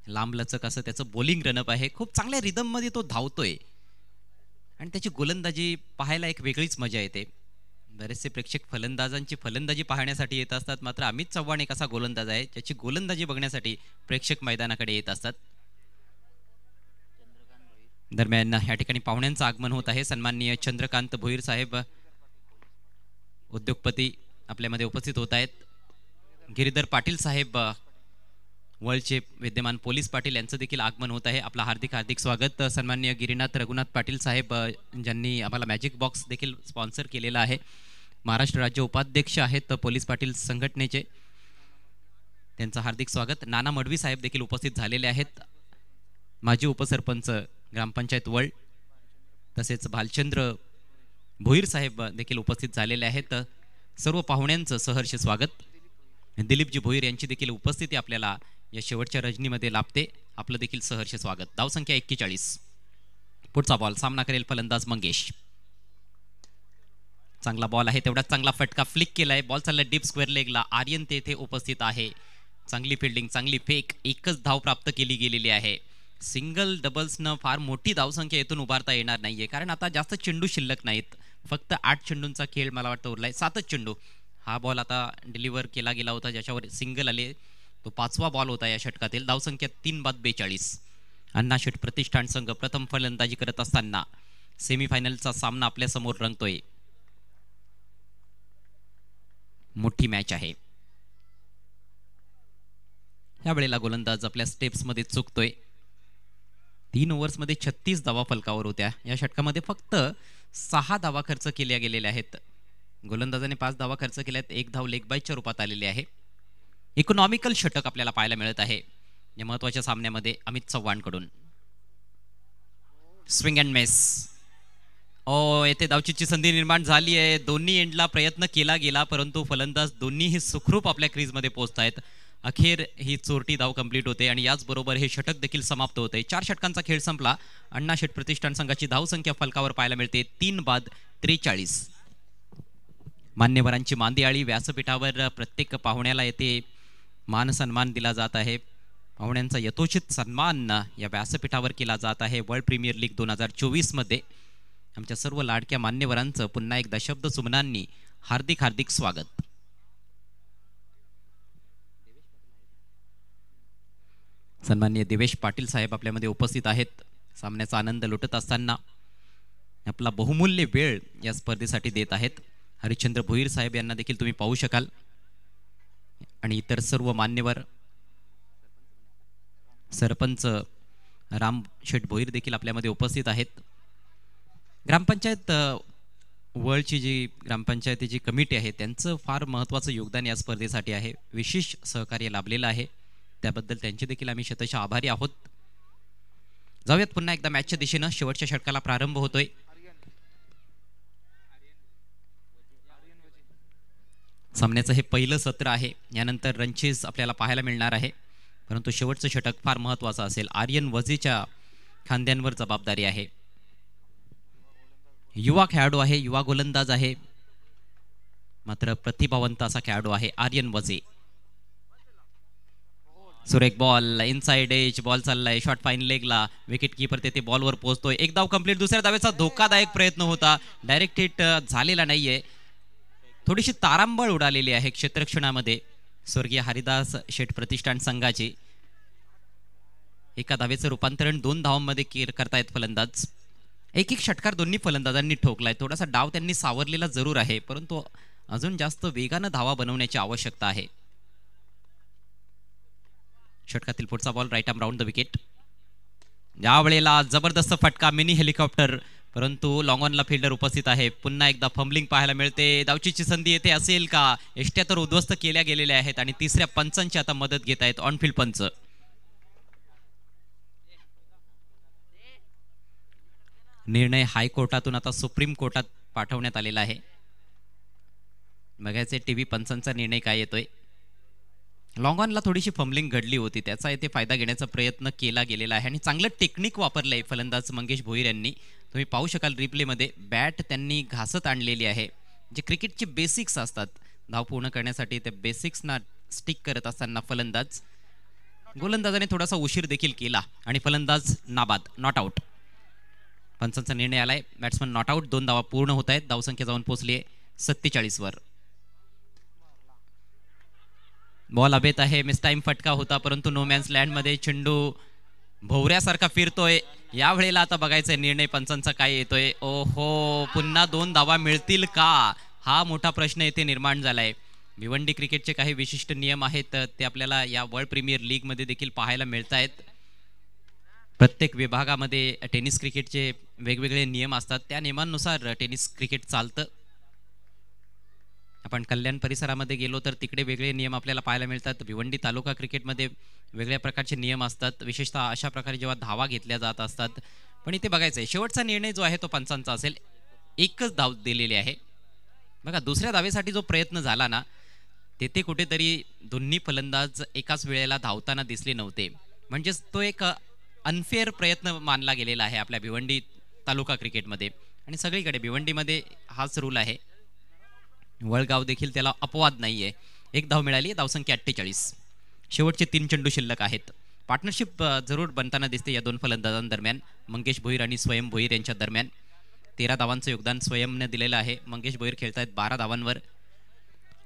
लांब लचक असं त्याचं बॉलिंग रनअप आहे. खूप चांगल्या रिदममध्ये तो धावतोय आणि त्याची गोलंदाजी पाहायला एक वेगळीच मजा येते. बरेचसे प्रेक्षक फलंदाजांची फलंदाजी पाहण्यासाठी येत असतात, मात्र अमित चव्हाण एक असा गोलंदाज आहे ज्याची गोलंदाजी बघण्यासाठी प्रेक्षक मैदानाकडे येत असतात. दरम्यान या ठिकाणी पाहुण्यांचं आगमन होत आहे. सन्माननीय चंद्रकांत भोईर साहेब उद्योगपती आपल्यामध्ये उपस्थित होत आहेत. गिरीधर पाटील साहेब वर्ल्डचे विद्यमान पोलीस पाटील यांचं देखील आगमन होत आहे. आपलं हार्दिक हार्दिक स्वागत. सन्माननीय गिरीनाथ रघुनाथ पाटील साहेब ज्यांनी आम्हाला मॅजिक बॉक्स देखील स्पॉन्सर केलेला आहे. महाराष्ट्र राज्य उपाध्यक्ष आहेत पोलीस पाटील संघटनेचे. त्यांचं हार्दिक स्वागत. नाना मडवी साहेब देखील उपस्थित झालेले आहेत. माजी उपसरपंच ग्रामपंचायत वर्ल्ड. तसेच भालचंद्र भोईर साहेब देखील उपस्थित झालेले आहेत. सर्व पाहुण्यांचं सहर्ष स्वागत. दिलीपजी भोईर यांची देखील उपस्थिती आपल्याला या शेवटच्या रजनीमध्ये लाभते. आपलं देखील सहर्ष स्वागत. धावसंख्या 41. पुढचा बॉल सामना करेल फलंदाज मंगेश. चांगला बॉल आहे, तेवढाच चांगला फटका फ्लिक केलाय. बॉल चालला डीप स्क्वेअर लेगला. आर्यन तेथे उपस्थित आहे. चांगली फिल्डिंग, चांगली फेक. एकच धाव प्राप्त केली गेलेली आहे. सिंगल डबल्सनं फार मोठी धावसंख्या येथून उभारता येणार नाहीये, कारण आता जास्त चेंडू शिल्लक नाहीत. फक्त 8 चेंडूंचा खेळ मला वाटतं उरलाय. 7च चेंडू. हा बॉल आता डिलिव्हर केला गेला होता ज्याच्यावर सिंगल आले. तो 5वा बॉल होता या षटकातील. धावसंख्या 3/42. अण्णाशेठ प्रतिष्ठान संघ प्रथम फलंदाजी करत असताना सेमीफायनलचा सामना आपल्या समोर रंगतोय. मोठी मॅच आहे. या वेळेला गोलंदाज आपल्या स्टेप्स मध्ये चुकतोय. 3 ओव्हर्समध्ये 36 धावा फलकावर होत्या. या षटकामध्ये फक्त 6 धावा खर्च केल्या गेलेल्या आहेत. गोलंदाजाने 5 धावा खर्च केल्यात. 1 धाव लेग बायच्या रूपात आलेली आहे. इकॉनॉमिकल षटक आपल्याला पाहायला मिळत आहे या महत्वाच्या सामन्यामध्ये अमित चव्हाणकडून. Swing and miss. येथे धावचीची संधी निर्माण झाली आहे. दोन्ही एंडला प्रयत्न केला गेला परंतु फलंदाज दोन्हीही सुखरूप आपल्या क्रीजमध्ये पोहोचतायत. अखेर ही चोरटी धाव कंप्लीट होते आणि याचबरोबर हे षटक देखील समाप्त होते. 4 षटकांचा खेळ संपला. अण्णा शेठ प्रतिष्ठान संघाची धावसंख्या फलकावर पाहायला मिळते 3 बाद 43. मान्यवरांची मांदियाळी व्यासपीठावर प्रत्येक पाहुण्याला येथे मान सन्मान दिला जात आहे. पाहुण्यांचा यथोचित सन्मान या व्यासपीठावर केला जात आहे. वर्ल्ड प्रीमियर लीग 2024 मध्ये आमच्या सर्व लाडक्या मान्यवरांचं पुन्हा एकदा शब्द सुमनांनी हार्दिक हार्दिक स्वागत. सन्माननीय देवेश पाटील साहेब आपल्यामध्ये उपस्थित आहेत. सामन्याचा आनंद लुटत असताना आपला बहुमूल्य वेळ या स्पर्धेसाठी देत आहेत. हरिश्चंद्र भोईर साहेब यांना देखील तुम्ही पाहू शकाल आणि इतर सर्व मान्यवर, सरपंच राम शेठ भोईर देखील आपल्यामध्ये उपस्थित आहेत. ग्रामपंचायत वर्ल्डची जी ग्रामपंचायतीची कमिटी आहे त्यांचं फार महत्त्वाचं योगदान या स्पर्धेसाठी आहे. विशेष सहकार्य लाभलेलं आहे. त्याबद्दल त्यांचे देखील आम्ही शतशः आभारी आहोत. जाऊयात पुन्हा एकदा मॅचच्या दिशेनं. शेवटच्या षटकाला प्रारंभ होतोय. सामन्याचं हे पहिलं सत्र आहे. यानंतर रनचेस आपल्याला पाहायला मिळणार आहे परंतु शेवटचं षटक फार महत्त्वाचं असेल. आर्यन वझेच्या खांद्यांवर जबाबदारी आहे. युवा खेळाडू आहे, युवा गोलंदाज आहे, मात्र प्रतिभावंत असा खेळाडू आहे आर्यन वझे. सुरेख बॉल, इनसाइड एज बॉल चाललाय, शॉट फाईन लेगला. विकेट कीपर तेथे बॉलवर पोहोचतोय. एक धाव कंप्लीट. दुसऱ्या धावेचा धोकादायक प्रयत्न होता. डायरेक्ट हिट झालेला नाहीये. थोडीशी तारांबळ उडालेली आहे क्षेत्ररक्षणामध्ये स्वर्गीय हरिदास शेठ प्रतिष्ठान संघाची. एका धावेचं रूपांतरण 2 धावांमध्ये करतायत फलंदाज. एक षटकार दोन्ही फलंदाजांनी ठोकलाय. थोडासा डाव त्यांनी सावरलेला जरूर आहे परंतु अजून जास्त वेगानं धावा बनवण्याची आवश्यकता आहे. षटकातील पुढचा ball right arm round the wicket. यावेळेला जबरदस्त फटका, मिनी हेलिकॉप्टर, परंतु लॉंग ऑनला फिल्डर उपस्थित आहे. पुन्हा एकदा फंबलिंग पाहायला मिळते. धावचीची संधी येथे असेल का? एष्ट्या तर उद्ध्वस्त केल्या गेलेल्या आहेत आणि तिसऱ्या पंचांची आता मदत घेत आहेत ऑनफिल्ड पंच. निर्णय हायकोर्टातून आता सुप्रीम कोर्टात पाठवण्यात आलेला आहे. बघायचे टीव्ही पंचांचा निर्णय काय येतोय. लॉंग ऑनला थोडीशी फंबलिंग घडली होती, त्याचा येथे फायदा घेण्याचा प्रयत्न केला गेलेला आहे आणि चांगलं टेक्निक वापरलंय फलंदाज मंगेश भोईर यांनी. तुम्ही पाहू शकाल रिप्लेमध्ये बॅट त्यांनी घासत आणलेली आहे. जे क्रिकेटचे बेसिक्स असतात धाव पूर्ण करण्यासाठी त्या बेसिक्सना स्टिक करत असताना फलंदाज, गोलंदाजाने थोडासा उशीर देखील केला आणि फलंदाज नाबाद, नॉट आउट. पंचांचा निर्णय आलाय. Batsman not out. 2 धावा पूर्ण होत आहेत. धावसंख्या जाऊन पोहोचली आहे 47 वर. बॉल अभेत आहे. मिस टाइम फटका होता परंतु नो मॅन्स लँड मध्ये चेंडू भोवऱ्यासारखा फिरतोय. या वेळेला आता बघायचा निर्णय पंचांचा काय येतोय. ओहो, पुन्हा 2 धावा मिळतील का? हा मोठा प्रश्न येथे निर्माण झालाय. भिवंडी क्रिकेटचे काही विशिष्ट नियम आहेत ते आपल्याला या वर्ल्ड प्रीमियर लीग मध्ये देखील पाहायला मिळत आहेत. प्रत्येक विभागामध्ये टेनिस क्रिकेटचे वेगवेगळे नियम असतात. त्या नियमांनुसार टेनिस क्रिकेट चालतं. आपण कल्याण परिसरामध्ये गेलो तर तिकडे वेगळे नियम आपल्याला पाहायला मिळतात. भिवंडी तालुका क्रिकेटमध्ये वेगळ्या प्रकारचे नियम असतात. विशेषतः अशा प्रकारे जेव्हा धावा घेतल्या जात असतात. पण इथे बघायचं आहे शेवटचा निर्णय जो आहे तो पंचांचा असेल. एकच धाव दिलेली आहे. बघा दुसऱ्या धावेसाठी जो प्रयत्न झाला ना तेथे कुठेतरी दोन्ही फलंदाज एकाच वेळेला धावताना दिसले नव्हते. म्हणजेच तो एक अनफेअर प्रयत्न मानला गेलेला आहे आपल्या भिवंडी तालुका क्रिकेटमध्ये आणि सगळीकडे भिवंडीमध्ये हाच रूल आहे. वळगाव देखील त्याला अपवाद नाहीये. 1 धाव मिळाली. धावसंख्या 48. शेवटचे 3 चेंडू शिल्लक आहेत. पार्टनरशिप जरूर बनताना दिसते या 2 फलंदाजांदरम्यान. मंगेश भोईर आणि स्वयं भोईर यांच्या दरम्यान 13 धावांचं योगदान स्वयंने दिलेलं आहे. मंगेश भोईर खेळतायत 12 धावांवर.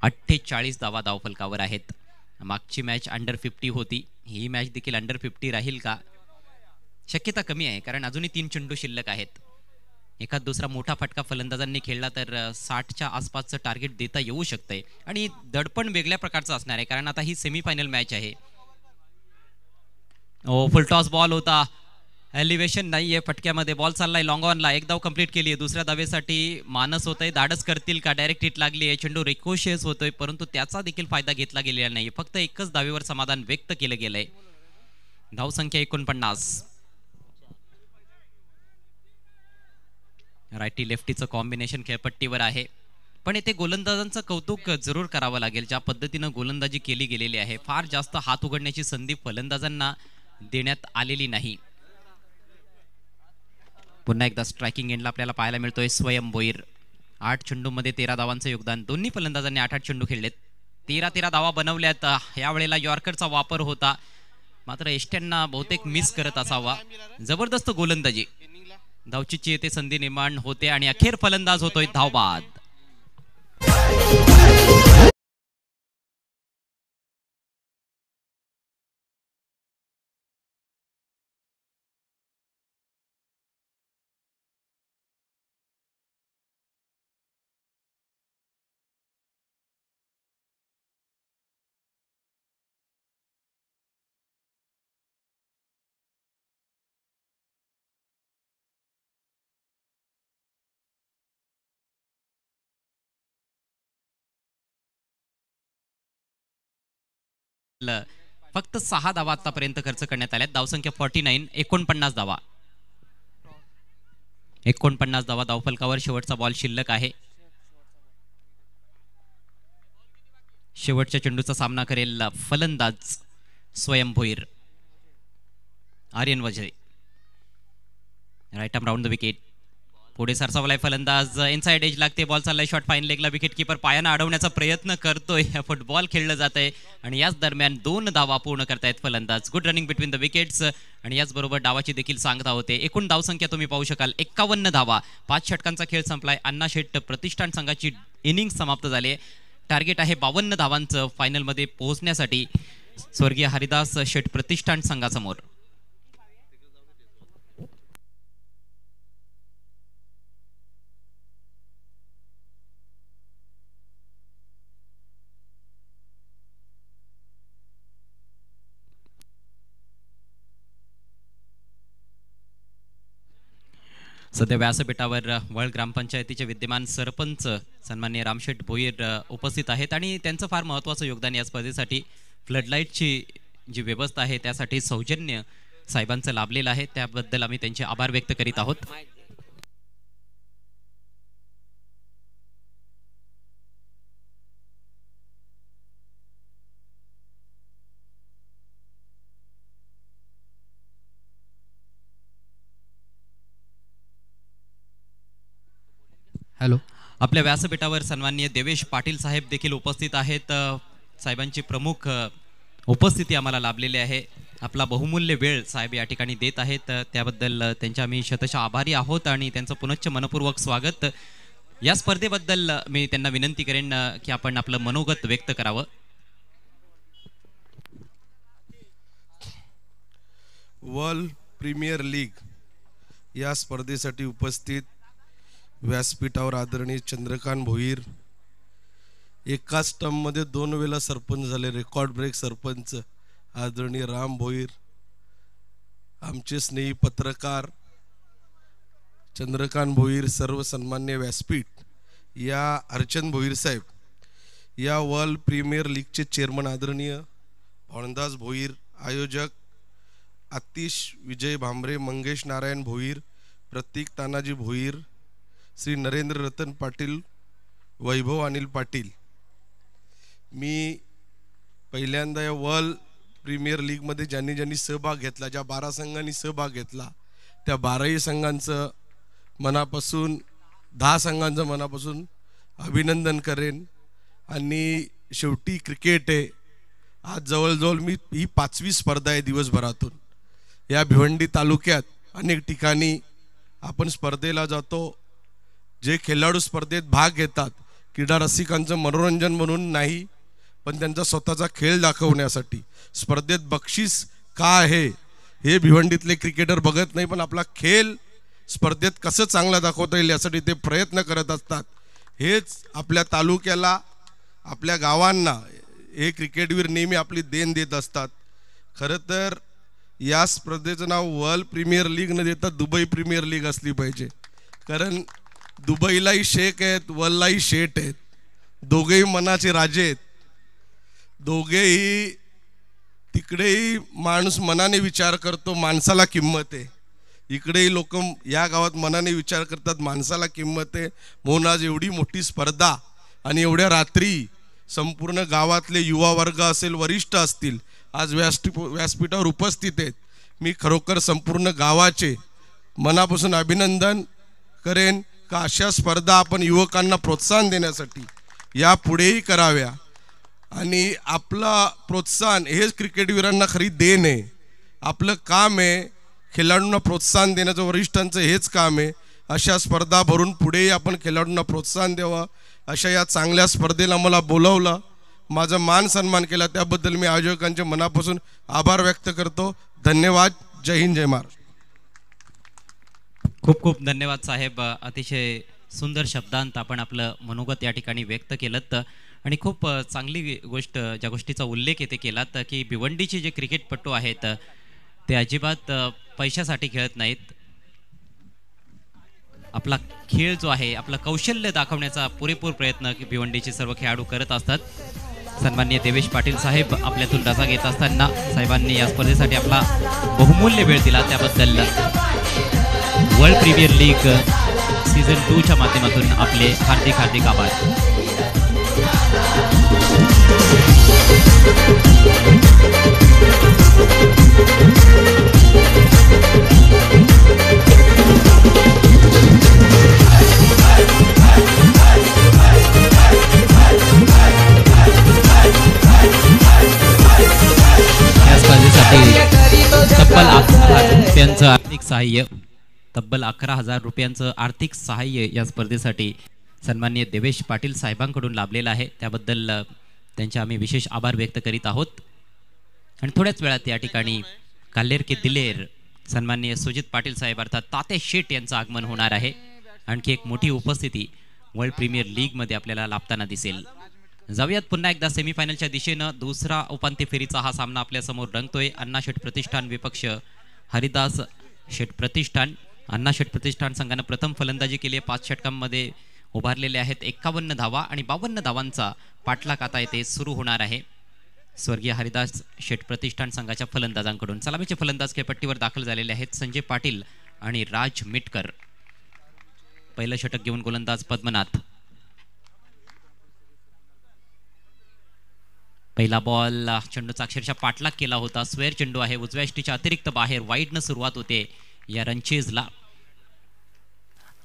48 धावा धावफलकावर आहेत. मागची मॅच अंडर 50 होती. ही मॅच देखील अंडर 50 राहील का? शक्यता कमी आहे कारण अजूनही 3 चेंडू शिल्लक आहेत. एखाद दुसरा मोठा फटका फलंदाजांनी खेळला तर 60च्या आसपासचं टार्गेट देता येऊ शकतंय आणि दडपण वेगळ्या प्रकारचं असणार आहे कारण आता ही सेमीफायनल मॅच आहे. फुल टॉस बॉल होता. एलिव्हेशन नाहीये फटक्यामध्ये. बॉल चाललाय लॉंग ऑनला. एक धाव कंप्लीट केली आहे. दुसऱ्या धावेसाठी मानस होतंय. धाडस करतील का? डायरेक्ट हिट लागली आहे. चेंडू रिकोशियस होतोय परंतु त्याचा देखील फायदा घेतला गेलेला नाही. फक्त एकच धावेवर समाधान व्यक्त केलं गेलंय. धावसंख्या 49. रायटी लेफ्टीचं कॉम्बिनेशन खेळपट्टीवर आहे. पण येथे गोलंदाजांचं कौतुक जरूर करावं लागेल. ज्या पद्धतीनं गोलंदाजी केली गेलेली आहे, फार जास्त हात उघडण्याची संधी फलंदाजांना देण्यात आलेली नाही. पुन्हा एकदा स्ट्रायकिंग एंडला आपल्याला पाहायला मिळतोय स्वयं भोईर. 8 चेंडूमध्ये 13 धावांचं योगदान. दोन्ही फलंदाजांनी 8-8 चेंडू खेळलेत. 13 धावा बनवल्यात. यावेळेला यॉर्करचा वापर होता मात्र एष्ट्यांना बहुतेक मिस करत असावा. जबरदस्त गोलंदाजी. धावचीची येथे संधी निर्माण होते आणि अखेर फलंदाज होतोय धावबाद. फक्त 6 धावा आतापर्यंत खर्च करण्यात आल्या. धावसंख्या 49. 49 धावा. 49 धावा धावफलकावर. शेवटचा बॉल शिल्लक आहे. शेवटच्या चेंडूचा सामना करेल फलंदाज Swayam Bhoir. Aryan Vaze. Right arm round the wicket. पुढे सरसावलाय फलंदाज. इनसाइड एज लागते. बॉल चाललाय शॉर्ट फाईन लेगला. विकेट किपर पायानं अडवण्याचा प्रयत्न करतोय. फुटबॉल खेळलं जात आहे आणि याच दरम्यान 2 धावा पूर्ण करतायत फलंदाज. Good running between the wickets आणि याचबरोबर डावाची देखील सांगता होते. एकूण धावसंख्या तुम्ही पाहू शकाल 51 धावा. 5 षटकांचा खेळ संपलाय. अण्णा शेट प्रतिष्ठान संघाची इनिंग समाप्त झाली आहे. टार्गेट आहे 52 धावांचं फायनलमध्ये पोहोचण्यासाठी स्वर्गीय हरिदास शेट प्रतिष्ठान संघासमोर. सध्या व्यासपीठावर वळ ग्रामपंचायतीचे विद्यमान सरपंच सन्माननीय रामशेठ भोईर उपस्थित आहेत आणि त्यांचं फार महत्त्वाचं योगदान या स्पर्धेसाठी फ्लडलाईटची जी व्यवस्था आहे त्यासाठी सौजन्य साहेबांचं लाभलेलं आहे. त्याबद्दल आम्ही त्यांचे आभार व्यक्त करीत आहोत. हॅलो. आपल्या व्यासपीठावर सन्माननीय देवेश पाटील साहेब देखील उपस्थित आहेत. साहेबांची प्रमुख उपस्थिती आम्हाला लाभलेली आहे. आपला बहुमूल्य वेळ साहेब या ठिकाणी देत आहेत. त्याबद्दल त्यांचे आम्ही शतशः आभारी आहोत आणि त्यांचं पुनश्च मनपूर्वक स्वागत. या स्पर्धेबद्दल मी त्यांना विनंती करेन की आपण आपलं मनोगत व्यक्त करावं. वर्ल्ड प्रीमियर लीग या स्पर्धेसाठी उपस्थित व्यासपीठावर आदरणीय चंद्रकांत भोईर, एकाच टर्ममध्ये 2 वेळा सरपंच झाले, रेकॉर्ड ब्रेक सरपंच आदरणीय राम भोईर, आमचे स्नेही पत्रकार चंद्रकांत भोईर, सर्व सन्मान्य व्यासपीठ, या अर्चन भोईर साहेब, या वर्ल्ड प्रीमियर लीगचे चेअरमन आदरणीय भावनदास भोईर, आयोजक आतिश विजय भांबरे, मंगेश नारायण भोईर, प्रतीक तानाजी भोईर, श्री नरेंद्र रतन पाटील, वैभव अनिल पाटील. मी पहिल्यांदा या वर्ल्ड प्रीमियर लीगमध्ये ज्यांनी सहभाग घेतला, ज्या 12 संघांनी सहभाग घेतला त्या 12ही संघांचं मनापासून 10 संघांचं मनापासून अभिनंदन करेन. आणि शेवटी क्रिकेट आहे. आज जवळजवळ मी ही 5वी स्पर्धा आहे दिवसभरातून. या भिवंडी तालुक्यात अनेक ठिकाणी आपण स्पर्धेला जातो. जे खेळाडू स्पर्धेत भाग घेतात क्रीडा रसिकांचं मनोरंजन म्हणून नाही, पण त्यांचा स्वतःचा खेळ दाखवण्यासाठी. स्पर्धेत बक्षीस का आहे हे भिवंडीतले क्रिकेटर बघत नाही, पण आपला खेळ स्पर्धेत कसं चांगला दाखवता येईल यासाठी ते प्रयत्न करत असतात. हेच आपल्या तालुक्याला, आपल्या गावांना हे क्रिकेटवीर नेहमी आपली देण देत असतात. खरं तर या स्पर्धेचं नाव वर्ल्ड प्रीमियर लीग न देता दुबई प्रीमियर लीग असली पाहिजे, कारण दुबईलाही शेख आहेत, वर्ल्डलाही शेठ आहेत, दोघेही मनाचे राजे आहेत. दोघेही तिकडेही माणूस मनाने विचार करतो, माणसाला किंमत आहे. इकडेही लोक या गावात मनाने विचार करतात, माणसाला किंमत आहे. म्हणून आज एवढी मोठी स्पर्धा आणि एवढ्या रात्री संपूर्ण गावातले युवा वर्ग असेल, वरिष्ठ असतील, आज व्यासपीठावर उपस्थित आहेत. मी खरोखर संपूर्ण गावाचे मनापासून अभिनंदन करेन का अशा स्पर्धा आपण युवकांना प्रोत्साहन देण्यासाठी यापुढेही कराव्या. आणि आपला प्रोत्साहन हेच क्रिकेटवीरांना खरी देण आहे. आपलं काम आहे खेळाडूंना प्रोत्साहन देण्याचं, वरिष्ठांचं हेच काम आहे. अशा स्पर्धा भरून पुढेही आपण खेळाडूंना प्रोत्साहन द्यावं. अशा या चांगल्या स्पर्धेला मला बोलवलं, माझा मान सन्मान केला, त्याबद्दल मी आयोजकांचे मनापासून आभार व्यक्त करतो. धन्यवाद. जय हिंद, जय महाराष्ट्र. खूप खूप धन्यवाद साहेब. अतिशय सुंदर शब्दांत आपण आपलं मनोगत या ठिकाणी व्यक्त केलं आणि खूप चांगली गोष्ट, ज्या गोष्टीचा उल्लेख येथे केलात की भिवंडीचे जे क्रिकेटपटू आहेत ते अजिबात पैशासाठी खेळत नाहीत. आपला खेळ जो आहे, आपलं कौशल्य दाखवण्याचा पुरेपूर प्रयत्न भिवंडीचे सर्व खेळाडू करत असतात. सन्माननीय देवेश पाटील साहेब आपल्यातून रजा घेत असताना साहेबांनी या स्पर्धेसाठी आपला बहुमूल्य वेळ दिला, त्याबद्दल वर्ल्ड प्रीमियर लीग सीझन 2च्या माध्यमातून आपले हार्दिक हार्दिक आभार. या स्पर्धेसाठी तब्बल 11,000 रुपयांचं आर्थिक सहाय्य, तब्बल 11,000 रुपयांचं आर्थिक सहाय्य या स्पर्धेसाठी सन्माननीय देवेश पाटील साहेबांकडून लाभलेलं आहे. त्याबद्दल त्यांचे आम्ही विशेष आभार व्यक्त करीत आहोत. आणि थोड्याच वेळात या ठिकाणी काल्हेर के दिलेर सन्माननीय सुजित पाटील साहेब अर्थात तात्या शेट यांचं आगमन होणार आहे. आणखी एक मोठी उपस्थिती वर्ल्ड प्रीमियर लीगमध्ये आपल्याला लाभताना दिसेल. जाऊयात पुन्हा एकदा सेमीफायनलच्या दिशेनं. दुसरा उपांत्य फेरीचा हा सामना आपल्यासमोर रंगतोय. अण्णा शेट प्रतिष्ठान विपक्ष हरिदास शेट प्रतिष्ठान. अण्णा शेट प्रतिष्ठान संघानं प्रथम फलंदाजी केली आहे. 5 षटकांमध्ये उभारलेले आहेत 51 धावा आणि 52 धावांचा पाठलाग आता येथे सुरू होणार आहे स्वर्गीय हरिदास शेट प्रतिष्ठान संघाच्या फलंदाजांकडून. सलामीचे फलंदाज खेळपट्टीवर दाखल झालेले आहेत संजय पाटील आणि राज मिटकर. पहिलं षटक घेऊन गोलंदाज पद्मनाथ. पहिला बॉल चेंडूचा अक्षरशः पाठलाग केला होता. स्क्वेअर चेंडू आहे, उजव्या यष्टीच्या अतिरिक्त बाहेर वाईडनं सुरुवात होते या रनचेजला.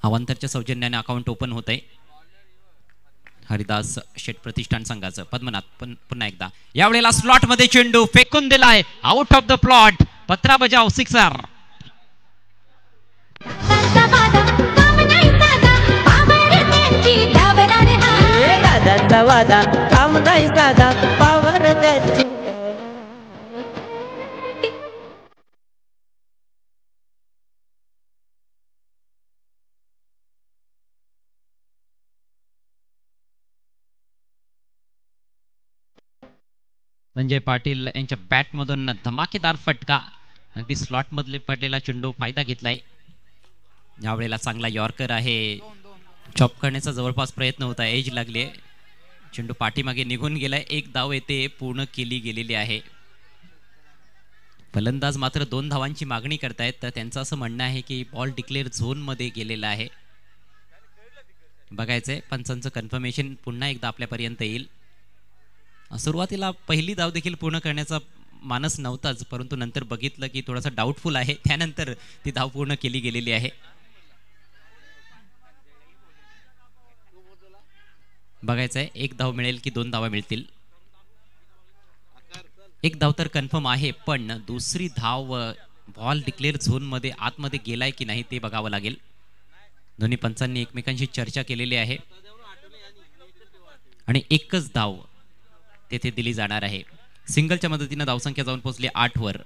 अवांतरच्या सौजन्याने अकाउंट ओपन होत आहे हरिदास शेट प्रतिष्ठान संघाचं. पद्मनाथ पुन्हा एकदा यावेळेला स्लॉट मध्ये चेंडू फेकून दिलाय आउट ऑफ द प्लॉट. पत्रा बजाव, सिक्सर. संजय पाटील यांच्या बॅटमधून धमाकेदार फटका. अगदी स्लॉट मधले पडलेला चेंडू फायदा घेतलाय. यावेळेला चांगला यॉर्कर आहे. चॉप करण्याचा जवळपास प्रयत्न होता, एज लागले, चेंडू पाठीमागे निघून गेलाय. एक धाव येथे पूर्ण केली गेलेली आहे. फलंदाज मात्र 2 धावांची मागणी करतायत. तर त्यांचं असं म्हणणं आहे की बॉल डिक्लेअर झोन मध्ये गेलेला आहे. बघायचंय पंचांचं कन्फर्मेशन पुन्हा एकदा आपल्यापर्यंत येईल. सुरुवातीला पहिली धाव देखील पूर्ण करण्याचा मानस नव्हताच, परंतु नंतर बघितलं की थोडासा डाऊटफुल आहे, त्यानंतर ती धाव पूर्ण केली गेलेली आहे. बघायचंय 1 धाव मिळेल की 2 धावा मिळतील. 1 धाव तर कन्फर्म आहे, पण दुसरी धाव बॉल डिक्लेअर झोन मध्ये आतमध्ये गेलाय की नाही ते बघावं लागेल. दोन्ही पंचांनी एकमेकांशी चर्चा केलेली आहे आणि एकच धाव तेथे दिली जाणार आहे. सिंगलच्या मदतीने धावसंख्या जाऊन पोहोचली 8 वर.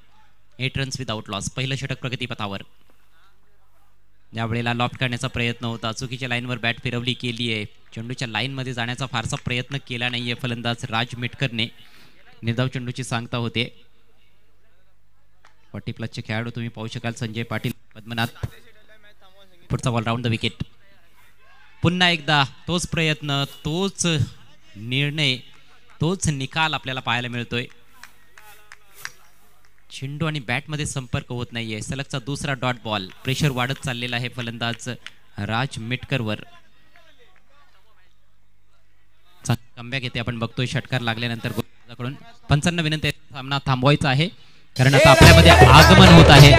8 रन्स विदाउट लॉस. पहिलं षटक प्रगतीपथावर. यावेळेला लॉफ्ट करण्याचा प्रयत्न होता, चुकीच्या लाईनवर बॅट फिरवली केली आहे. चेंडूच्या लाईन मध्ये जाण्याचा फारसा प्रयत्न केला नाहीये फलंदाज राज मिटकरने. निर्धाव चेंडूची सांगता होते. 40 प्लसचे खेळाडू तुम्ही पाहू शकाल. संजय पाटील, पद्मनाथ. पुढचा बॉल राऊंड द विकेट. पुन्हा एकदा तोच प्रयत्न, तोच निर्णय, तोच निकाल आपल्याला पाहायला मिळतोय. चेंडू आणि बॅटमध्ये संपर्क होत नाहीये. सलगचा दुसरा डॉट बॉल. प्रेशर वाढत चाललेला आहे फलंदाज राज मिटकरवर. कमबॅक येते आपण बघतोय षटकार लागल्यानंतर गोलंदाजाकडून. पंचांना विनंती आहे सामना थांबवायचा आहे कारण आता आपल्यामध्ये आगमन होत आहे.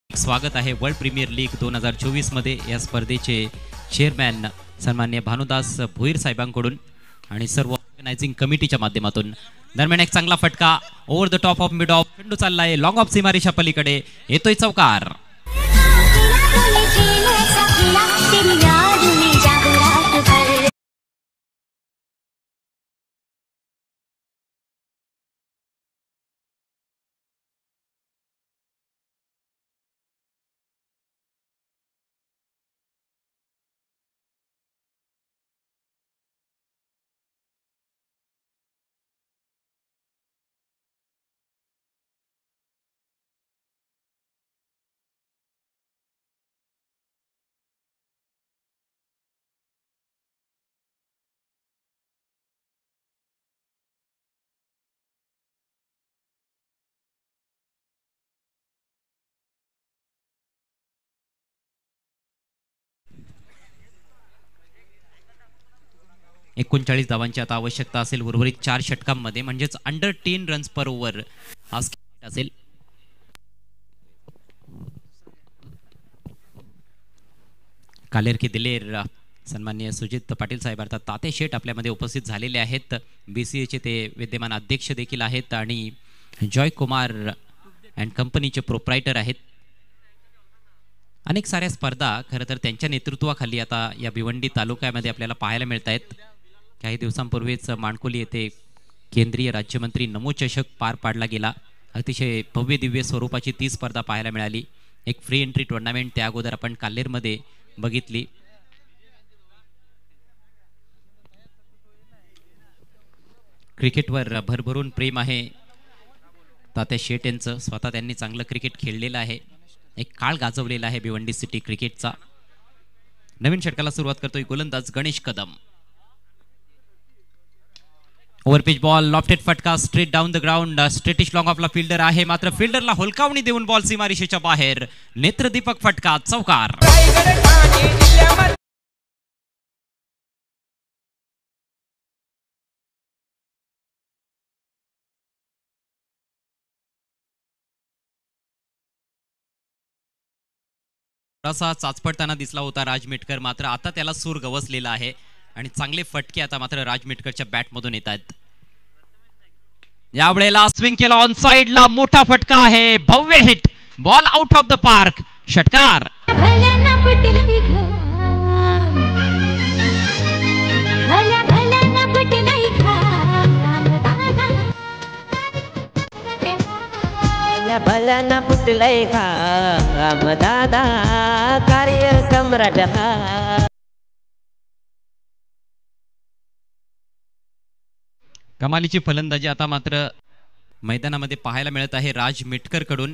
स्वागत आहे वर्ल्ड प्रीमियर लीग 2024 मध्ये. या स्पर्धेचे चेअरमॅन सन्माननीय भानुदास भोईर साहेबांकडून आणि सर्व ऑर्गनायझिंग कमिटीच्या माध्यमातून. दरम्यान एक चांगला फटका over the top of mid of. चेंडू चाललाय लॉंग ऑफ सीमारेषा पलीकडे. येतोय चौकार. एकोणचाळीस धावांची आता आवश्यकता असेल उर्वरित 4 षटकांमध्ये, म्हणजेच अंडर 10 रन्स पर ओव्हर हा असेल. कालेर की दिलेर सन्माननीय सुजित पाटील साहेब अर्थात ताते शेठ आपल्यामध्ये उपस्थित झालेले आहेत. BCAचे ते विद्यमान अध्यक्ष देखील आहेत आणि जॉय कुमार अँड कंपनीचे प्रोप्रायटर आहेत. अनेक साऱ्या स्पर्धा खरं तर त्यांच्या नेतृत्वाखाली आता या भिवंडी तालुक्यामध्ये आपल्याला पाहायला मिळत आहेत. काही दिवसांपूर्वीच माणकोली येथे केंद्रीय राज्यमंत्री नमो चषक पार पाडला गेला. अतिशय भव्य दिव्य स्वरूपाची ती स्पर्धा पाहायला मिळाली. एक फ्री एंट्री टुर्नामेंट त्या अगोदर आपण काल्हेरमध्ये बघितली. क्रिकेटवर भरभरून प्रेम आहे तात्या शेठ यांचं. स्वतः त्यांनी चांगलं क्रिकेट खेळलेलं आहे. एक काळ गाजवलेला आहे भिवंडी सिटी क्रिकेटचा. नवीन षटकाला सुरुवात करतोय गोलंदाज Ganesh Kadam. Overpitch ball, lofted फटका, straight down the ground. Straightish long ऑफला फिल्डर आहे मात्र फिल्डरला हुलकावणी देऊन बॉल सीमारेषेच्या बाहेर. नेत्रदीपक फटका, चौकार. थोडासा चाचपडताना दिसला होता राज मिटकर, मात्र आता त्याला सूर गवसलेला आहे आणि चांगले फटके आता मात्र राज मिटकरच्या बॅट मधून येत आहेत. यावेळेला स्विंग केला ऑन साइडला, मोठा फटका आहे, भव्य hit, ball out of the park, षटकार. भला फुटलय घाम दादा कार्य सम्राट. कमालीची फलंदाजी आता मात्र मैदानामध्ये पाहायला मिळत आहे राज मिटकर कडून.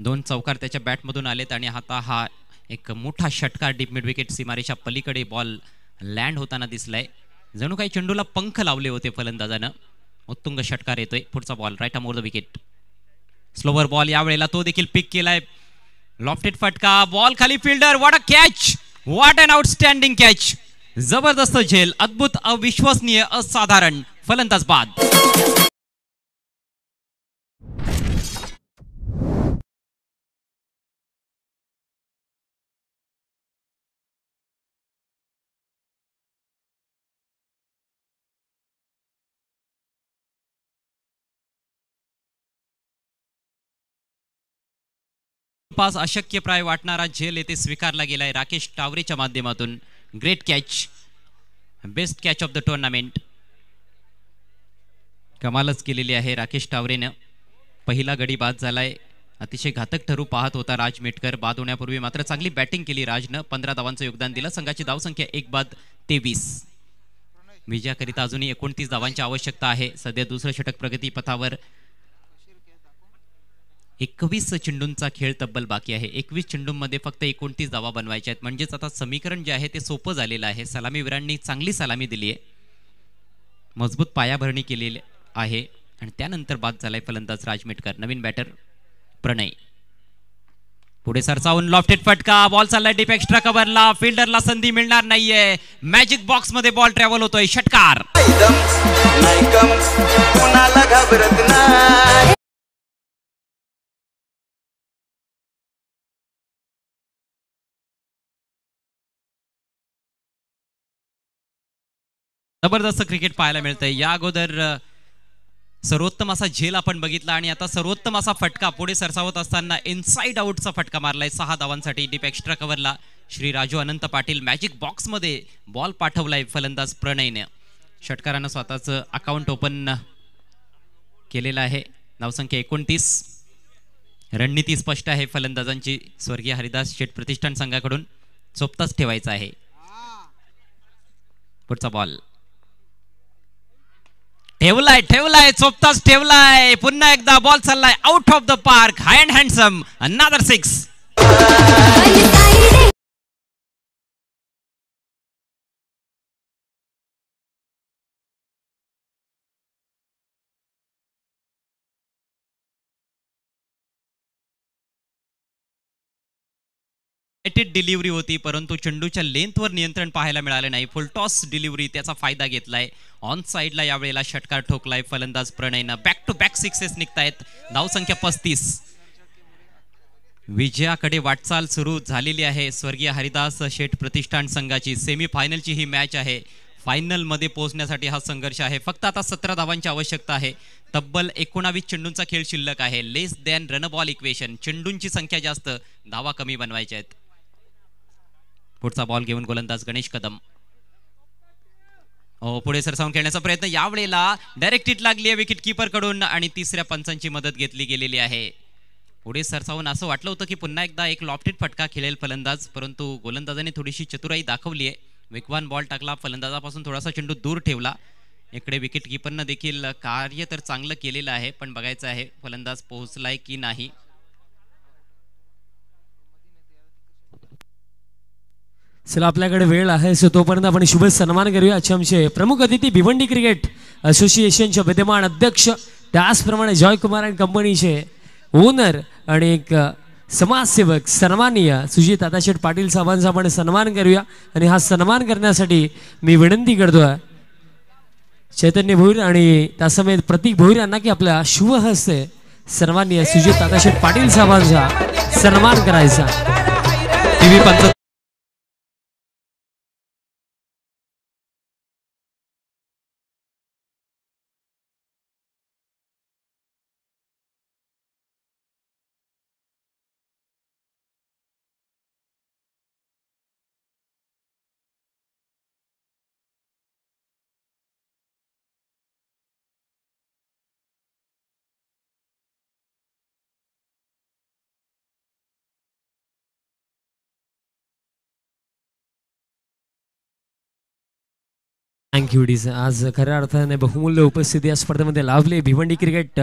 2 चौकार त्याच्या बॅटमधून आलेत आणि आता हा एक मोठा षटकार डीप मिड विकेट सीमारेषा पलीकडे बॉल लँड होताना दिसलाय. जणू काही चेंडूला पंख लावले होते फलंदाजानं. उत्तुंग षटकार येतोय. पुढचा ball right arm over the wicket. Slower ball यावेळेला तो देखील पिक केलाय. लॉफ्टेड फटका, बॉल खाली, fielder, what a catch, what an outstanding catch. जबरदस्त झेल, अद्भुत, अविश्वसनीय, असाधारण. फलंदाज बाद. पास अशक्यप्राय वाटणारा झेल येथे स्वीकारला गेलाय राकेश टावरेच्या माध्यमातून. Great catch, best catch of the tournament. कमालच केलेली आहे राकेश टावरेनं. पहिला गडी बाद झालाय. अतिशय घातक ठरू पाहत होता राज मेटकर. बाद होण्यापूर्वी मात्र चांगली बॅटिंग केली राजनं. 15 धावांचं योगदान दिलं. संघाची धावसंख्या 1 बाद 23. विजयाकरिता अजूनही 29 धावांची आवश्यकता आहे. सध्या दुसरं षटक प्रगतीपथावर. 21 चेंडूंचा खेळ तब्बल बाकी आहे. 21 चेंडूंमध्ये फक्त 29 धावा बनवायच्या आहेत. म्हणजेच आता समीकरण जे आहे ते सोपं झालेलं आहे. सलामीवीरांनी चांगली सलामी दिली आहे, मजबूत पायाभरणी केलेली आहे आणि त्यानंतर बाद झालाय फलंदाज राज मेटकर. नवीन बॅटर प्रणय. पुढे सरसावून लॉफ्टेड फटका, बॉल चाललाय डीप एक्स्ट्रा कव्हरला. फिल्डरला संधी मिळणार नाहीये. मॅजिक बॉक्स मध्ये बॉल ट्रॅव्हल होतोय. षटकार. जबरदस्त क्रिकेट पाहायला मिळतंय. या अगोदर सर्वोत्तम असा झेल आपण बघितला आणि आता सर्वोत्तम असा फटका पुढे सरसावत असताना इनसाइड आउटचा फटका मारलाय 6 धावांसाठी डीप एक्स्ट्रा कव्हरला. श्री राजू अनंत पाटील मॅजिक बॉक्स मध्ये बॉल पाठवलाय फलंदाज प्रणयने. षटकारानं स्वतःचं अकाउंट ओपन केलेलं आहे. धावसंख्या 29. रणनीती स्पष्ट आहे फलंदाजांची. स्वर्गीय हरिदास शेठ प्रतिष्ठान संघाकडून चोपताच ठेवायचा आहे. पुढचा बॉल ठेवलाय चोपताच ठेवलाय. पुन्हा एकदा बॉल चाललाय out of the park. High and handsome, another 6. Delivery होती परंतु चेंडूच्या लेंथवर नियंत्रण पाहायला मिळाले नाही. फुल टॉस डिलिव्हरी, त्याचा फायदा घेतलाय. ऑन साइडला यावेळेला षटकार ठोकलाय फलंदाज प्रणयनं. बॅक टू बॅक सिक्सेस निघतायत. धावसंख्या 35. विजयाकडे वाटचाल सुरू झालेली आहे स्वर्गीय हरिदास शेठ प्रतिष्ठान संघाची. सेमी फायनलची ही मॅच आहे. फायनल मध्ये पोहोचण्यासाठी हा संघर्ष आहे. फक्त आता 17 धावांची आवश्यकता आहे. तब्बल 19 चेंडूंचा खेळ शिल्लक आहे. लेस दॅन रन बॉल इक्वेशन. चेंडूंची संख्या जास्त, धावा कमी बनवायच्या आहेत. पुढचा बॉल घेऊन गोलंदाज गणेश कदम. पुढे सरसावून खेळण्याचा प्रयत्न. यावेळेला डायरेक्ट हिट लागली आहे विकेट कीपर कडून आणि तिसऱ्या पंचांची मदत घेतली गेलेली आहे. पुढे सरसावून असं वाटलं होतं की पुन्हा एकदा एक लॉफ्टेड फटका खेळेल फलंदाज, परंतु गोलंदाजाने थोडीशी चतुराई दाखवली आहे. वेगवान बॉल टाकला, फलंदाजापासून थोडासा चेंडू दूर ठेवला. इकडे विकेट कीपरनं देखील कार्य तर चांगलं केलेलं आहे, पण बघायचं आहे फलंदाज पोहोचलाय की नाही. चला आपल्याकडे वेळ आहे सो तोपर्यंत आपण शुभ सन्मान करूया. आमचे प्रमुख अतिथी भिवंडी क्रिकेट असोसिएशनचे विद्यमान अध्यक्ष, त्याचप्रमाणे जॉयकुमार अँड कंपनीचे ओनर आणि एक समाजसेवक सन्माननीय सुजित दादाशेठ पाटील साहेबांचा आपण सन्मान करूया. आणि हा सन्मान करण्यासाठी मी विनंती करतोय चैतन्य भोईर आणि त्यासमेत प्रतीक भोईर यांना की आपल्या शुभ हस्ते सन्माननीय सुजित दादाशेठ पाटील साहेबांचा सन्मान करायचा. टीव्ही 5थँक्यू डीज. आज खऱ्या अर्थाने बहुमूल्य उपस्थिती या स्पर्धेमध्ये लाभली. भिवंडी क्रिकेट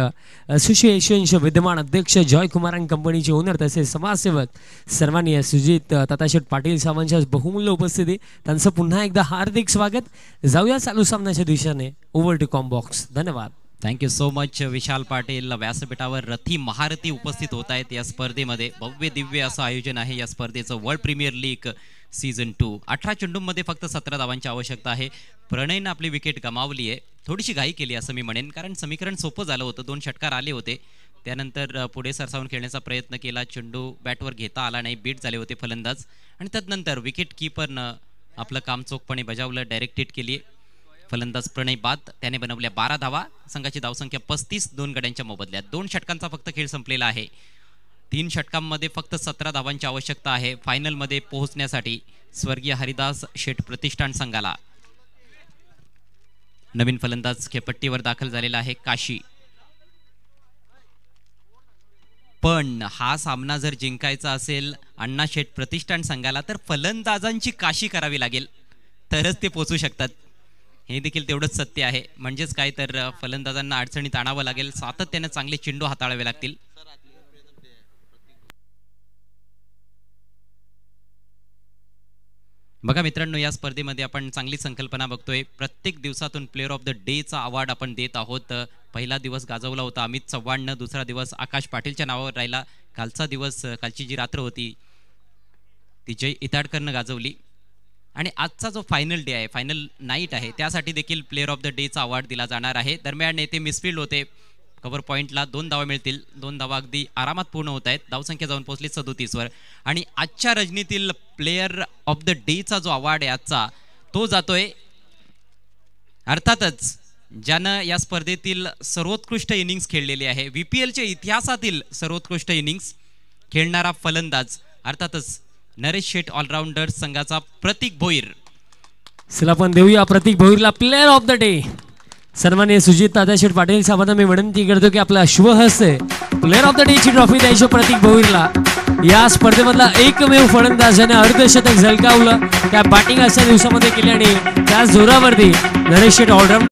असोसिएशनचे विद्यमान अध्यक्ष जॉयकुमार अँड कंपनीचे ओनर तसेच समाजसेवक सन्माननीय सुजित ताताशेठ पाटील साहेबांच्या बहुमूल्य उपस्थिती, त्यांचं पुन्हा एकदा हार्दिक स्वागत. जाऊया चालू सामन्याच्या दिशेने. Over to comm box. धन्यवाद. Thank you so much Vishal Patil. व्यासपीठावर रथी महारथी उपस्थित होत आहेत या स्पर्धेमध्ये. भव्य दिव्य असं आयोजन आहे या स्पर्धेचं. World premier league season 2. 18 चेंडूंमध्ये फक्त 17 धावांची आवश्यकता आहे. प्रणयनं आपली विकेट गमावली आहे. थोडीशी घाई केली असं मी म्हणेन, कारण समीकरण सोपं झालं होतं. 2 षटकार आले होते. त्यानंतर पुढे सरसावून खेळण्याचा प्रयत्न केला. चेंडू बॅटवर घेता आला नाही. बीट झाले होते फलंदाज आणि त्यानंतर विकेट कीपरनं आपलं काम चोखपणे बजावलं. डायरेक्ट हिट केली. फलंदाज प्रणय बाद. त्याने बनवल्या 12 धावा. संघाची धावसंख्या 35. 2 गड्यांच्या मोबदल्यात. 2 षटकांचा फक्त खेळ संपलेला आहे. 3 षटकांमध्ये फक्त 17 धावांची आवश्यकता आहे फायनलमध्ये पोहोचण्यासाठी स्वर्गीय हरिदास शेठ प्रतिष्ठान संघाला. नवीन फलंदाज खेळपट्टीवर दाखल झालेला आहे काशी. पण हा सामना जर जिंकायचा असेल अण्णा शेठ प्रतिष्ठान संघाला तर फलंदाजांची काशी करावी लागेल, तरच ते पोहोचू शकतात. हे देखील तेवढंच सत्य आहे. म्हणजेच काय तर फलंदाजांना अडचणीत आणावं लागेल. सातत्याने चांगले चेंडू हाताळावे लागतील. बघा मित्रांनो, या स्पर्धेमध्ये आपण चांगली संकल्पना बघतोय. प्रत्येक दिवसातून प्लेअर ऑफ द डेचा अवॉर्ड आपण देत आहोत. पहिला दिवस गाजवला होता अमित चव्हाणनं. दुसरा दिवस आकाश पाटीलच्या नावावर राहिला. कालचा दिवस, कालची जी रात्र होती ती जय इताडकरनं गाजवली. आणि आजचा जो फायनल डे आहे, फायनल नाईट आहे, त्यासाठी देखील प्लेअर ऑफ द डेचा अवॉर्ड दिला जाणार आहे. दरम्यान येथे मिसफील्ड होते. कव्हर पॉईंटला 2 धावा मिळतील. 2 धावा अगदी आरामात पूर्ण होत आहेत. धावसंख्या जाऊन पोहोचली 37 वर. आणि आजच्या रजनीतील प्लेअर ऑफ द डेचा जो अवॉर्ड आहे आजचा, तो जातोय अर्थातच ज्यानं या स्पर्धेतील सर्वोत्कृष्ट इनिंग्स खेळलेली आहे. VPLच्या इतिहासातील सर्वोत्कृष्ट इनिंग्स खेळणारा फलंदाज, अर्थातच नरेश शेठ ऑलराऊंडर संघाचा प्रतीक भोईर. चला आपण देऊया प्रतीक भोईरला प्लेअर ऑफ द डे. सन्माननीय सुजित दादाशेठ पाटील साहेबांना मी विनंती करतो की आपला शुभहस्ते प्लेअर ऑफ द डे ची ट्रॉफी द्यायची प्रतीक भोईरला. या स्पर्धेमधला एकमेव फलंदाज ज्याने अर्धशतक झळकावलं, त्या बॅटिंग अशा दिवसामध्ये केली आणि त्या जोरावरती नरेश शेठ ऑलराऊंडर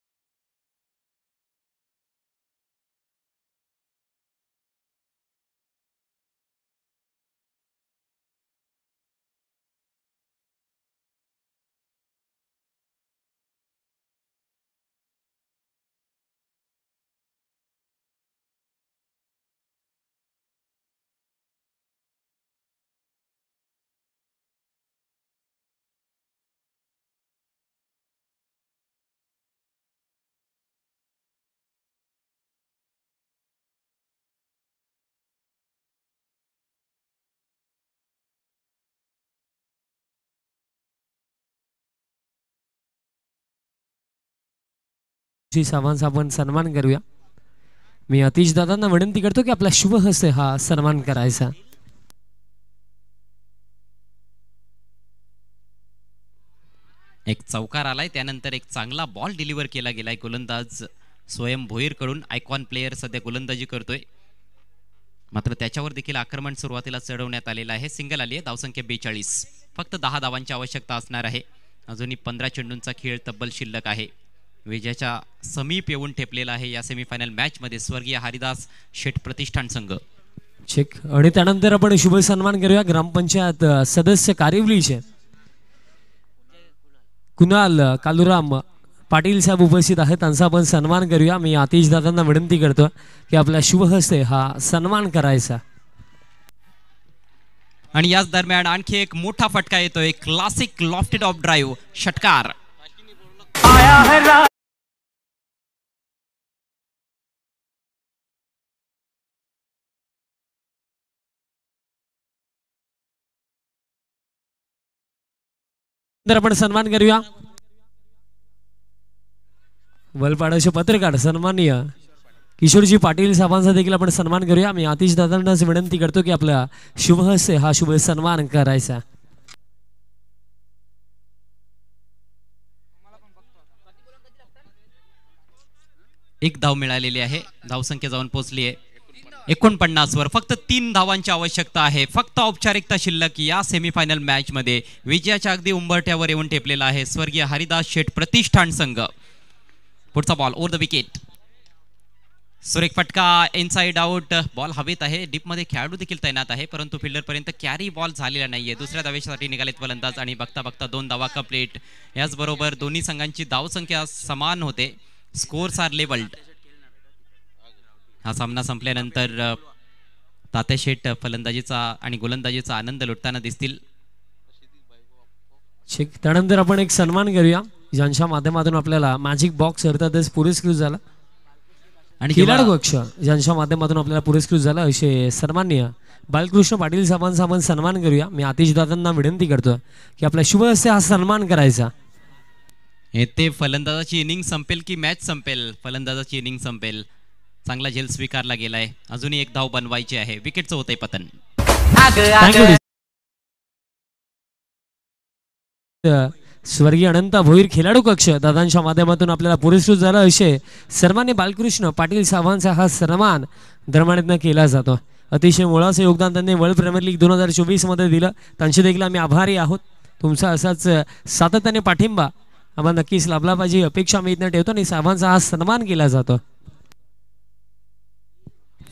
साहेबांचा आपण सन्मान करूया. मी अतिश दादांना विनंती करतो की आपला शुभहस्ते हा सन्मान करायचा. एक चौकार आलाय. त्यानंतर एक चांगला बॉल डिलिव्हर केला गेलाय गोलंदाज स्वयं भोईर कडून. आयकॉन प्लेयर सध्या गोलंदाजी करतोय, मात्र त्याच्यावर देखील आक्रमण सुरुवातीला चढवण्यात आलेलं आहे. सिंगल आली आहे. धावसंख्या 42. फक्त 10 धावांची आवश्यकता असणार आहे. अजूनही 15 चेंडूंचा खेळ तब्बल शिल्लक आहे. विजयाच्या समीप येऊन ठेपलेला आहे या सेमीफायनल मॅच मध्ये स्वर्गीय हरिदास शेठ प्रतिष्ठान संघ. चेक. आणि त्यानंतर आपण शुभ सन्मान करूया ग्रामपंचायत सदस्य कारिवलीचे कुणाल कालुराम पाटील साहेब उपस्थित आहेत. त्यांचा आपण सन्मान करूया. मी आतिश दादांना विनंती करतो की आपल्या शुभहस्ते हा सन्मान करायचा. आणि याच दरम्यान आणखी एक मोठा फटका येतोय. क्लासिक लॉफ्टेड ऑफ ड्राईव्ह षटकार. तर आपण सन्मान करूया वलपाडाचे पत्रकार सन्माननीय किशोरजी पाटील साहेबांचा देखील आपण सन्मान करूया. मी आतिश दादांना विनंती करतो की आपला शुभहस्ते हा शुभ सन्मान करायचा. एक धाव मिळालेली आहे. धावसंख्या जाऊन पोहोचली आहे 49 वर. फक्त 3 धावांची आवश्यकता आहे. फक्त औपचारिकता शिल्लक या सेमीफायनल मॅच मध्ये. विजयाच्या अगदी उंबरठ्यावर येऊन ठेपलेला आहे स्वर्गीय हरिदास शेठ प्रतिष्ठान संघ. पुढचा बॉल ओव्हर द विकेट. सुरेख फटका इनसाइड आउट. बॉल हवेत आहे. डीप मध्ये खेळाडू देखील तैनात आहे, परंतु फिल्डर पर्यंत कॅरी बॉल झालेला नाहीये. दुसऱ्या धावेसाठी निघालेत फलंदाज आणि बघता बघता 2 धावा कंप्लीट. याचबरोबर दोन्ही संघांची धावसंख्या समान होते. Scores are levelled. हा सामना संपल्यानंतर तात्या शेठ फलंदाजीचा आणि गोलंदाजीचा आनंद लुटताना दिसतील. ठीक, त्यानंतर आपण एक सन्मान करूया ज्यांच्या माध्यमातून आपल्याला मॅजिक बॉक्स अर्थातच पुरस्कृत झाला आणि खिलाडू कक्ष ज्यांच्या माध्यमातून आपल्याला पुरस्कृत झाला असे सन्माननीय बालकृष्ण पाटील साहेबांचा आपण सन्मान करूया. मी आतिश दादांना विनंती करतो की आपल्या शुभ हस्ते हा सन्मान करायचा. येथे फलंदाजाची इनिंग संपेल की मॅच संपेल? फलंदाजाची इनिंग संपेल. चांगला झेल स्वीकारला गेलाय. अजूनही एक धाव बनवायची आहे. विकेटचं होतंय पतन. थँक्यू. स्वर्गीय अनंता भोईर खिलाडू कक्ष दादांच्या माध्यमातून आपल्याला पुरस्कृत झाला असे सन्मान्य बालकृष्ण पाटील साहेबांचा हा सन्मान दरम्यान केला जातो. अतिशय मोलाचं योगदान त्यांनी वर्ल्ड प्रीमियर लीग 2024 मध्ये दिलं. त्यांचे देखील आम्ही आभारी आहोत. तुमचा असाच सातत्याने पाठिंबा आम्हाला नक्कीच लाभला पाहिजे अपेक्षा आम्ही इथं ठेवतो आणि साहेबांचा हा सन्मान केला जातो.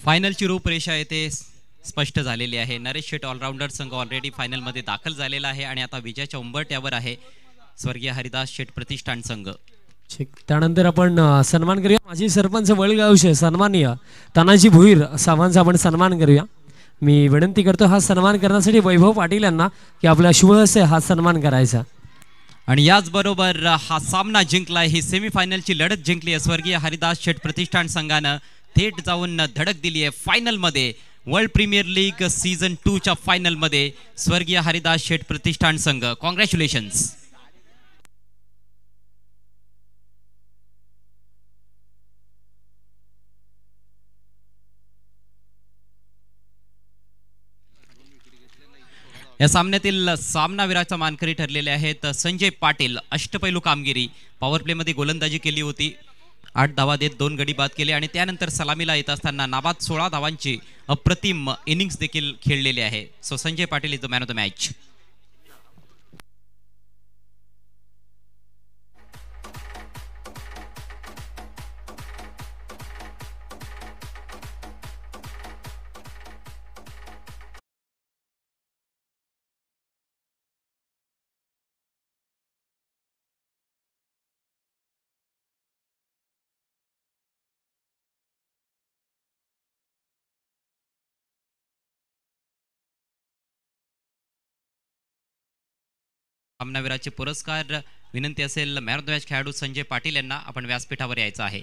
फायनलची रूपरेषा येथे स्पष्ट झालेली आहे. नरेश शेठ ऑलराऊंडर संघ ऑलरेडी फायनलमध्ये दाखल झालेला आहे आणि आता विजयाच्या उंबरठ्यावर आहे स्वर्गीय हरिदास शेठ प्रतिष्ठान संघ. ठीक, त्यानंतर आपण सन्मान करूया माजी सरपंच वळगावचे सन्माननीय तानाजी भोईर साहेबांचा आपण सन्मान करूया. मी विनंती करतो हा सन्मान करण्यासाठी वैभव पाटील यांना की आपल्या शुभ हस्ते हा सन्मान करायचा. आणि याचबरोबर हा सामना जिंकलाय. ही सेमीफायनलची लढत जिंकली आहे स्वर्गीय हरिदास शेठ प्रतिष्ठान संघानं. थेट जाऊन धडक दिली आहे फायनलमध्ये. वर्ल्ड प्रीमियर लीग सीझन 2 च्या फायनलमध्ये स्वर्गीय हरिदास शेठ प्रतिष्ठान संघ. कॉंग्रॅच्युलेशन्स. या सामन्यातील सामनावीराचा मानकरी ठरलेले आहेत संजय पाटील. अष्टपैलू कामगिरी. पॉवर प्लेमध्ये गोलंदाजी केली होती. 8 धावा देत 2 गडी बाद केले आणि त्यानंतर सलामीला येत असताना नाबाद 16 धावांची अप्रतिम इनिंग्स देखील खेळलेले आहे. So Sanjay Patil is the man of the match. सामनावीराचे पुरस्कार विनंती असेल मॅन ऑफ द मॅच खेळाडू संजय पाटील यांना आपण व्यासपीठावर यायचं आहे.